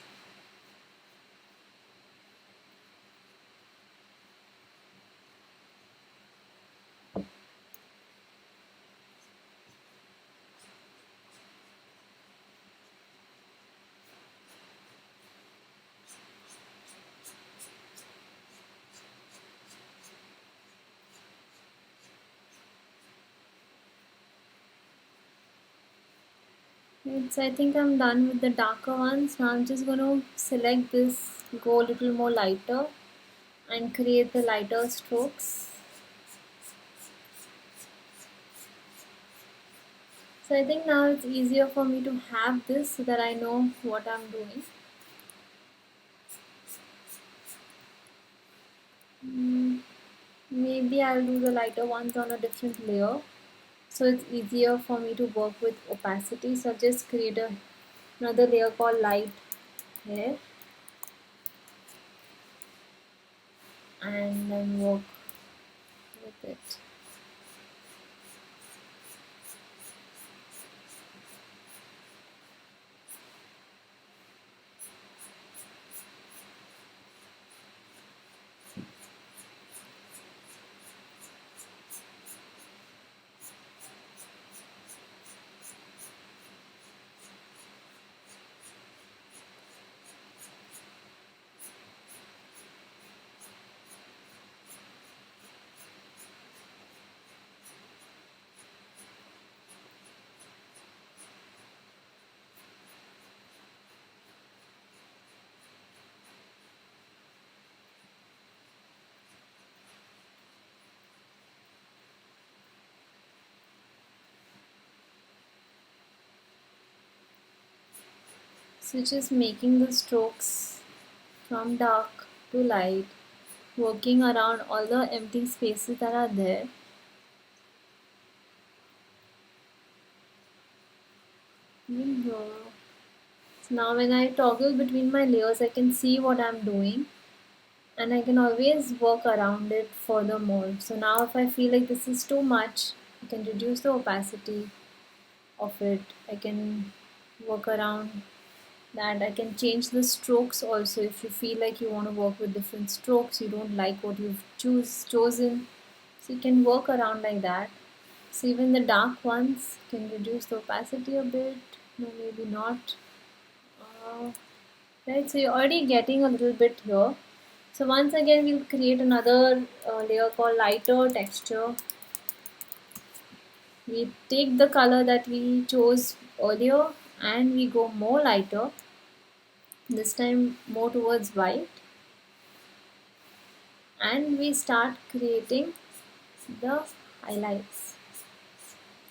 Right, so I think I'm done with the darker ones. Now I'm just going to select this, go a little more lighter and create the lighter strokes. So I think now it's easier for me to have this so that I know what I'm doing. Maybe I'll do the lighter ones on a different layer. so it's easier for me to work with opacity. So I'll just create another layer called light here and then work with it. So just making the strokes from dark to light, working around all the empty spaces that are there. Here. So now when I toggle between my layers, I can see what I'm doing and I can always work around it furthermore. So now if I feel like this is too much, I can reduce the opacity of it. I can work around that. I can change the strokes also. If you feel like you want to work with different strokes, you don't like what you've chosen, so you can work around like that. So even the dark ones can reduce the opacity a bit. No, maybe not. uh, right, so you're already getting a little bit here. So once again we'll create another layer called lighter texture. We take the color that we chose earlier and we go more lighter, this time more towards white, and we start creating the highlights,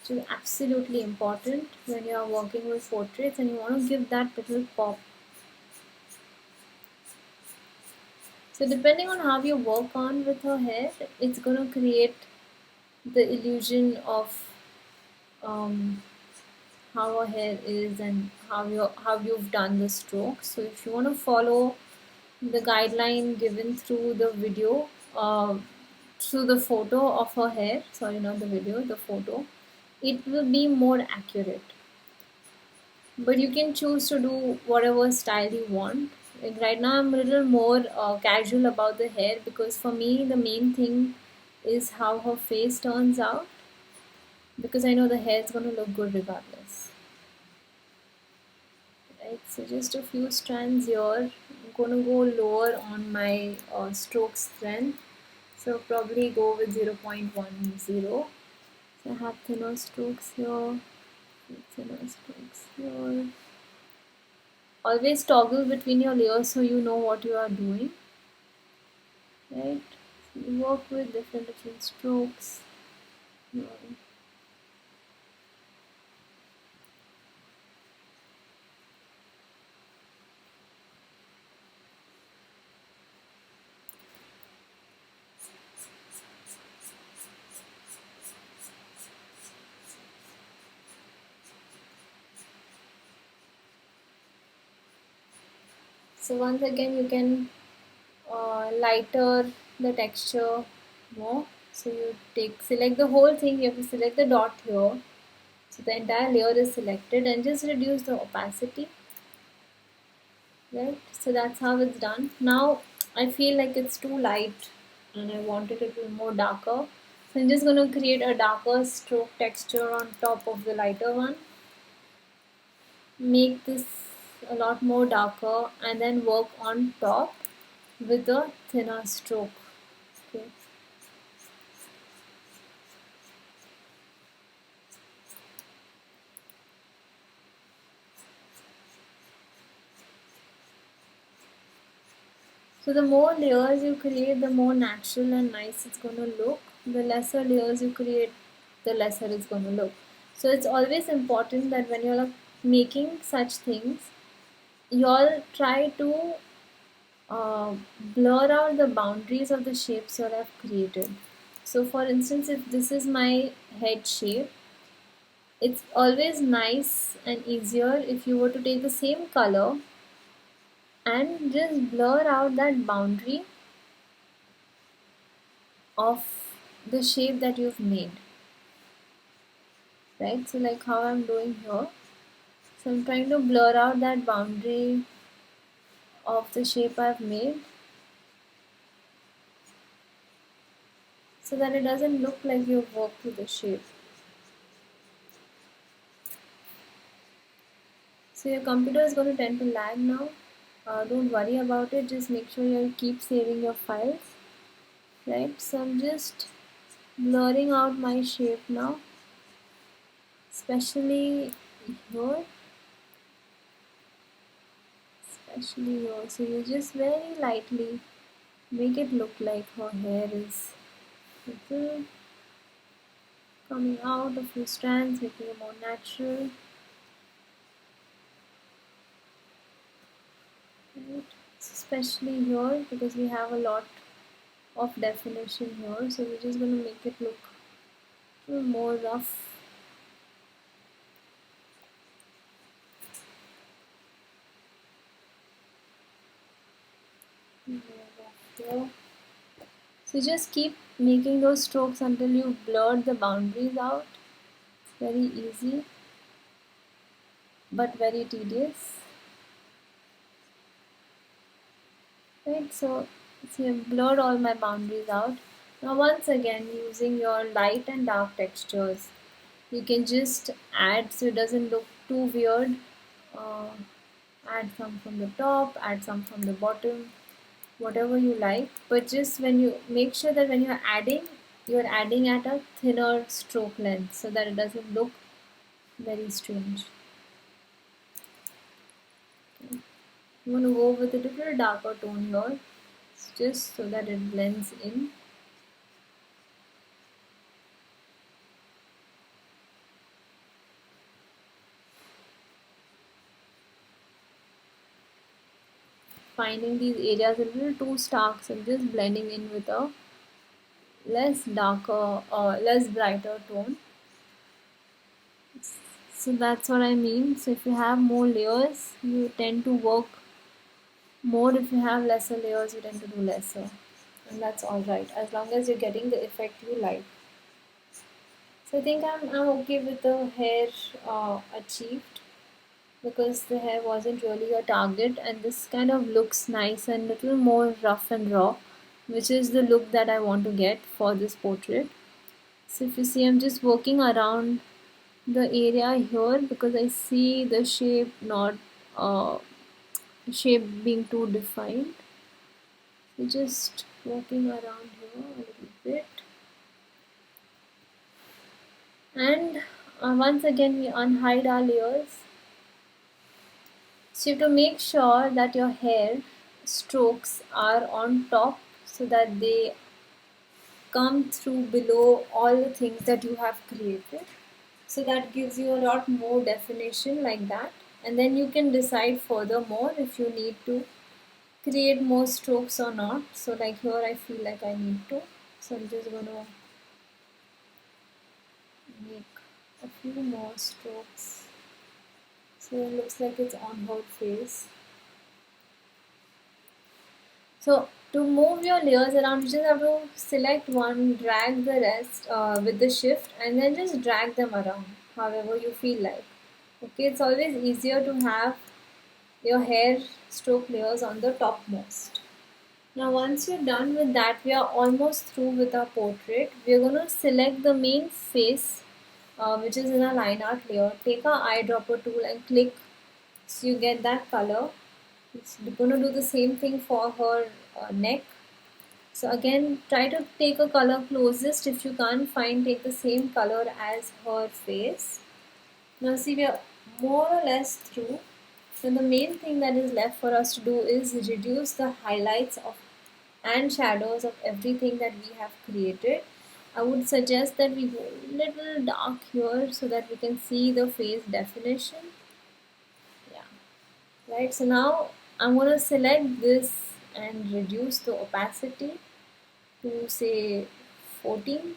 which is absolutely important when you are working with portraits and you want to give that little pop. So depending on how you work on with her hair, it's going to create the illusion of um, how her hair is and how you've done the strokes. So if you want to follow the guideline given through the video, through the photo of her hair, sorry, not the video, the photo, it will be more accurate. But you can choose to do whatever style you want. Like right now, I'm a little more casual about the hair because for me, the main thing is how her face turns out, because I know the hair is going to look good regardless. Right, so just a few strands here. I'm going to go lower on my stroke strength. So probably go with 0.10. So I have thinner strokes here, thinner strokes here. Always toggle between your layers so you know what you are doing. Right? So you work with different strokes. Yeah. So once again you can lighter the texture more. So you select the whole thing. You have to select the dot here. So the entire layer is selected and just reduce the opacity. Right, so that's how it's done. Now I feel like it's too light and I want it a little more darker, so I'm just going to create a darker stroke texture on top of the lighter one, make this a lot more darker, and then work on top with a thinner stroke. Okay. So the more layers you create, the more natural and nice it's going to look. The lesser layers you create, the lesser it's going to look. So it's always important that when you're making such things, you all try to uh, blur out the boundaries of the shapes you all have created. So for instance, if this is my head shape, It's always nice and easier if you were to take the same color and just blur out that boundary of the shape that you've made, right? So like how I'm doing here. So I'm trying to blur out that boundary of the shape I've made so that it doesn't look like you've worked with the shape. So your computer is going to tend to lag now. Don't worry about it. Just make sure you keep saving your files, right? So I'm just blurring out my shape now, especially here, especially here. So you just very lightly make it look like her hair is little coming out, a few strands, making it more natural. Right? Especially here because we have a lot of definition here, so we're just going to make it look a little more rough. Here. So just keep making those strokes until you blur the boundaries out. It's very easy but very tedious. Right, so see, I've blurred all my boundaries out. Now once again, using your light and dark textures, you can just add so it doesn't look too weird. Uh, Add some from the top, add some from the bottom, whatever you like. But just when you make sure that when you're adding at a thinner stroke length so that it doesn't look very strange. Okay. You want to go with a little darker tone here, just so that it blends in. Finding these areas a little too stark, so just blending in with a less darker or less brighter tone. So that's what I mean. So if you have more layers, you tend to work more. If you have lesser layers, you tend to do lesser, and that's all right as long as you're getting the effect you like. So I think I'm okay with the hair achieved because the hair wasn't really a target, and this kind of looks nice and little more rough and raw, which is the look that I want to get for this portrait. So if you see, I'm just working around the area here because I see the uh, shape being too defined. So just working around here a little bit, and once again we unhide our layers. So you have to make sure that your hair strokes are on top so that they come through below all the things that you have created. So that gives you a lot more definition like that. And then you can decide furthermore if you need to create more strokes or not. So like here I feel like I need to. So I'm just going to make a few more strokes. So it looks like it's on her face. So to move your layers around, you just have to select one, drag the rest with the shift, and then just drag them around however you feel like. Okay, it's always easier to have your hair stroke layers on the topmost. Now once you're done with that, we are almost through with our portrait. We're going to select the main face which is in our line art layer. Take our eyedropper tool and click so you get that color. It's going to do the same thing for her neck. So again, try to take a color closest. If you can't find, take the same color as her face. Now see, we are more or less through. So the main thing that is left for us to do is reduce the highlights of and shadows of everything that we have created. I would suggest that we go a little dark here so that we can see the face definition. Yeah, right. So now I'm going to select this and reduce the opacity to say 14.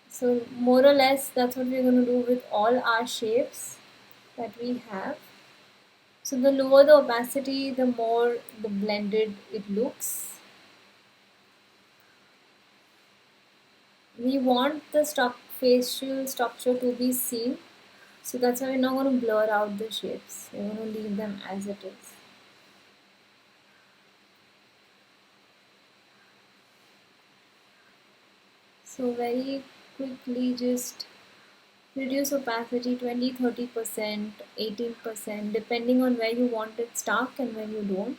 So more or less that's what we're going to do with all our shapes that we have. So the lower the opacity, the more the blended it looks. We want the facial structure to be seen, so that's why we're not going to blur out the shapes. We're going to leave them as it is. So very quickly just reduce opacity 20-30%, 18%, depending on where you want it stuck and when you don't.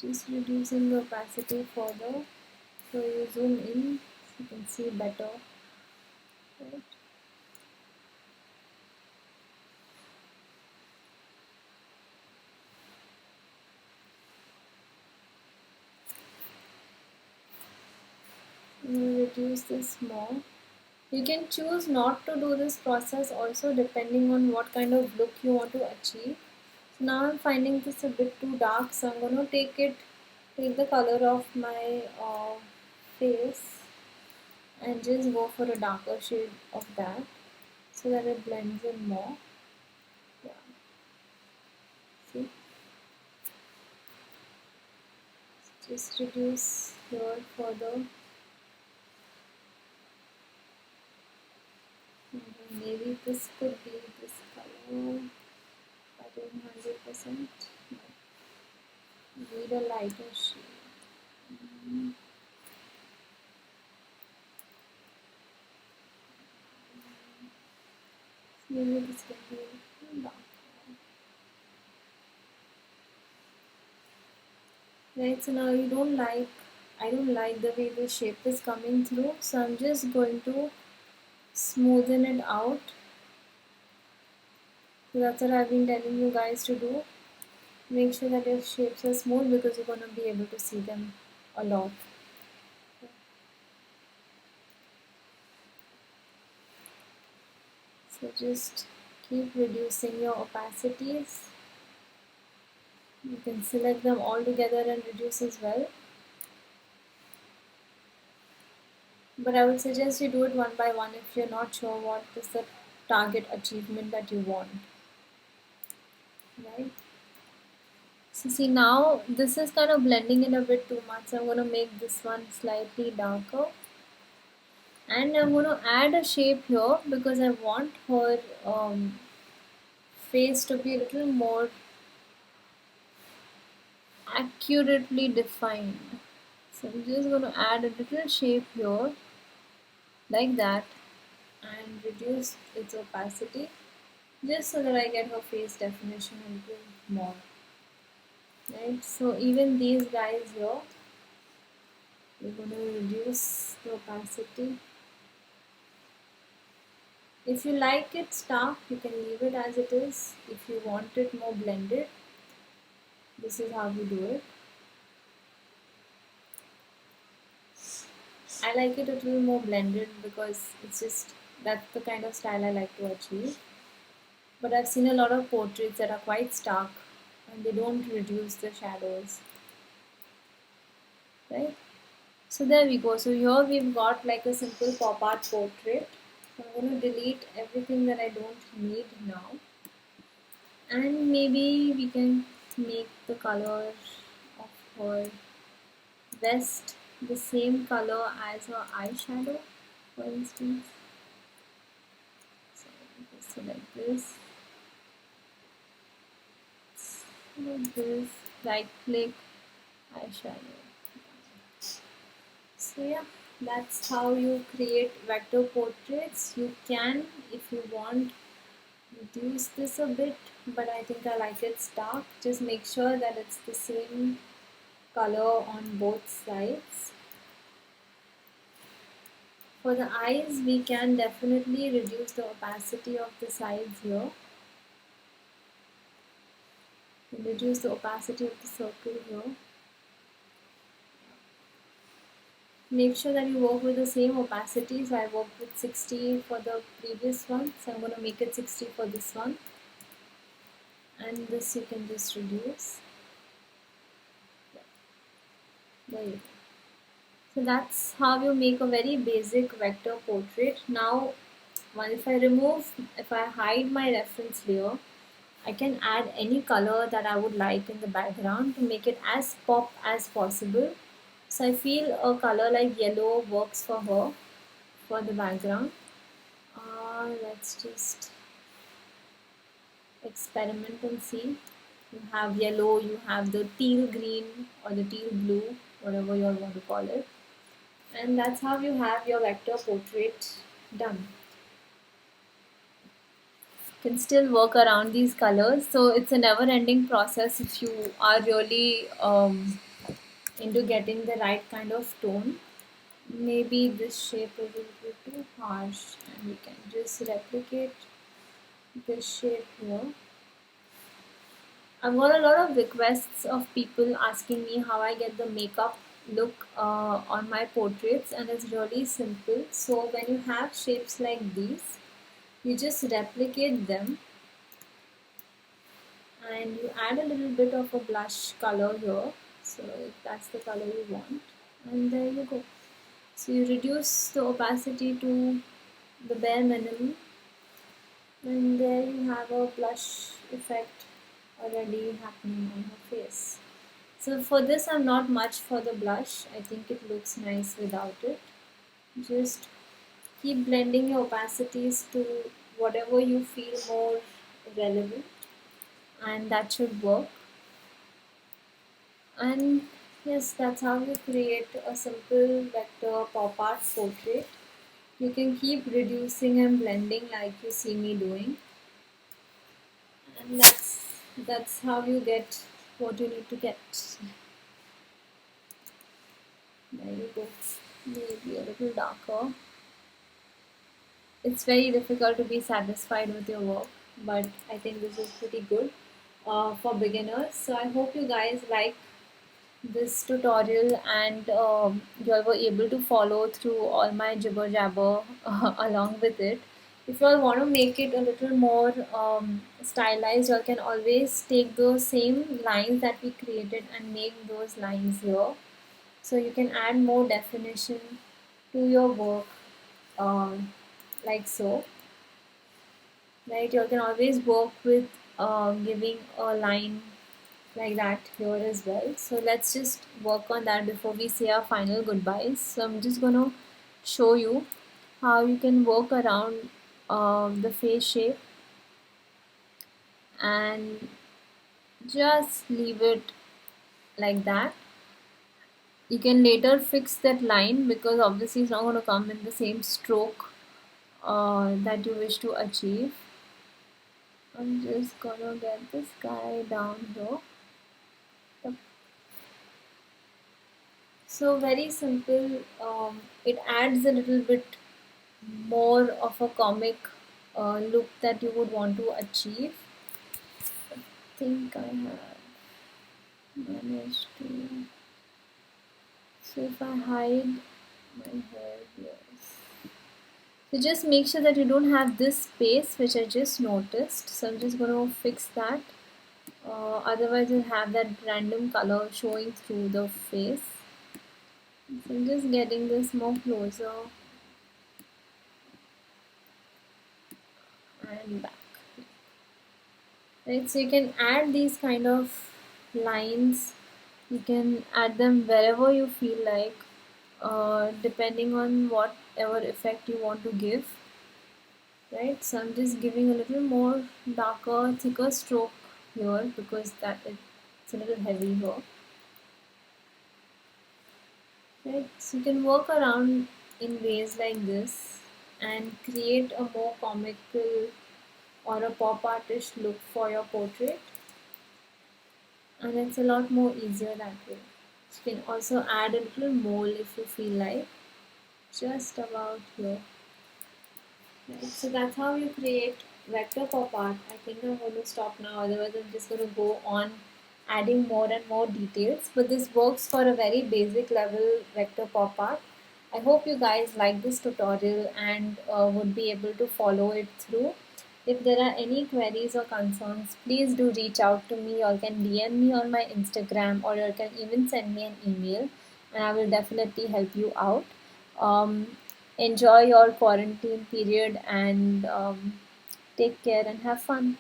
Just reducing the opacity further. So you zoom in, so you can see better. Right? Reduce this more. You can choose not to do this process also depending on what kind of look you want to achieve. So now I'm finding this a bit too dark, so I'm going to take the color of my face and just go for a darker shade of that so that it blends in more. Yeah, see, just reduce here further. Maybe this could be this color, but in 100%. Need a lighter shade. Maybe this can be a little darker. Right, so now I don't like the way the shape is coming through, so I'm just going to smoothen it out. So that's what I've been telling you guys to do. Make sure that your shapes are smooth because you're going to be able to see them a lot. So just keep reducing your opacities. You can select them all together and reduce as well. But I would suggest you do it one by one if you're not sure what is the target achievement that you want. Right? So see, now this is kind of blending in a bit too much. So I'm going to make this one slightly darker. And I'm going to add a shape here because I want her face to be a little more accurately defined. So I'm just going to add a little shape here like that and reduce its opacity just so that I get her face definition a little more. Right, so even these guys here, we're going to reduce the opacity. If you like it stark, you can leave it as it is. If you want it more blended, this is how we do it. I like it a little more blended because it's just that's the kind of style I like to achieve. But I've seen a lot of portraits that are quite stark and they don't reduce the shadows. Right? So there we go. So here we've got like a simple pop art portrait. So I'm going to delete everything that I don't need now. And maybe we can make the color of her vest the same color as her eyeshadow, for instance. So just select this, right click, eyeshadow. So yeah, that's how you create vector portraits. You can, if you want, reduce this a bit, but I think I like it stark. Just make sure that it's the same color on both sides. For the eyes, we can definitely reduce the opacity of the sides here. Reduce the opacity of the circle here. Make sure that you work with the same opacity. So I worked with 60 for the previous one, so I'm going to make it 60 for this one. And this you can just reduce. There you go. So that's how you make a very basic vector portrait. Now, if I hide my reference layer, I can add any color that I would like in the background to make it as pop as possible. So I feel a color like yellow works for her for the background. Let's just experiment and see. You have yellow, you have the teal green or the teal blue, whatever you all want to call it. And that's how you have your vector portrait done. You can still work around these colors, so it's a never ending process if you are really into getting the right kind of tone. Maybe this shape is a little too harsh, and we can just replicate this shape here. I've got a lot of requests of people asking me how I get the makeup look on my portraits, and it's really simple. So when you have shapes like these, you just replicate them and you add a little bit of a blush color here. So if that's the color you want, and there you go. So you reduce the opacity to the bare minimum, and there you have a blush effect already happening on her face. So for this, I'm not much for the blush. I think it looks nice without it. Just keep blending your opacities to whatever you feel more relevant, and that should work. And yes, that's how you create a simple vector pop art portrait. You can keep reducing and blending like you see me doing, and that's how you get what you need to get. There you go. Maybe a little darker. It's very difficult to be satisfied with your work, but I think this is pretty good for beginners. So I hope you guys like this tutorial and you all were able to follow through all my jibber jabber along with it. If you all want to make it a little more stylized, you all can always take those same lines that we created and make those lines here. So you can add more definition to your work um, like so. Right, you can always work with giving a line like that here as well. So let's just work on that before we say our final goodbyes. So I'm just gonna show you how you can work around the face shape and just leave it like that. You can later fix that line because obviously it's not going to come in the same stroke that you wish to achieve. I'm just gonna get this guy down here. So very simple. It adds a little bit more of a comic look that you would want to achieve. I think I have managed to. So if I hide my hair here. So just make sure that you don't have this space which I just noticed. So I'm just going to fix that. Otherwise you'll have that random color showing through the face. So I'm just getting this more closer and back. Right, so you can add these kind of lines. You can add them wherever you feel like, depending on whatever effect you want to give. Right, so I'm just giving a little more darker, thicker stroke here because it's a little heavy here. Right, so you can work around in ways like this and create a more comical or a pop artist look for your portrait, and it's a lot more easier that way. You can also add a little mole if you feel like, just about here. Right, so that's how you create vector pop art. I think I'm going to stop now, otherwise I'm just going to go on adding more and more details. But this works for a very basic level vector pop art. I hope you guys like this tutorial and would be able to follow it through. If there are any queries or concerns, please do reach out to me, or can DM me on my Instagram, or you can even send me an email. and I will definitely help you out. Enjoy your quarantine period and take care and have fun.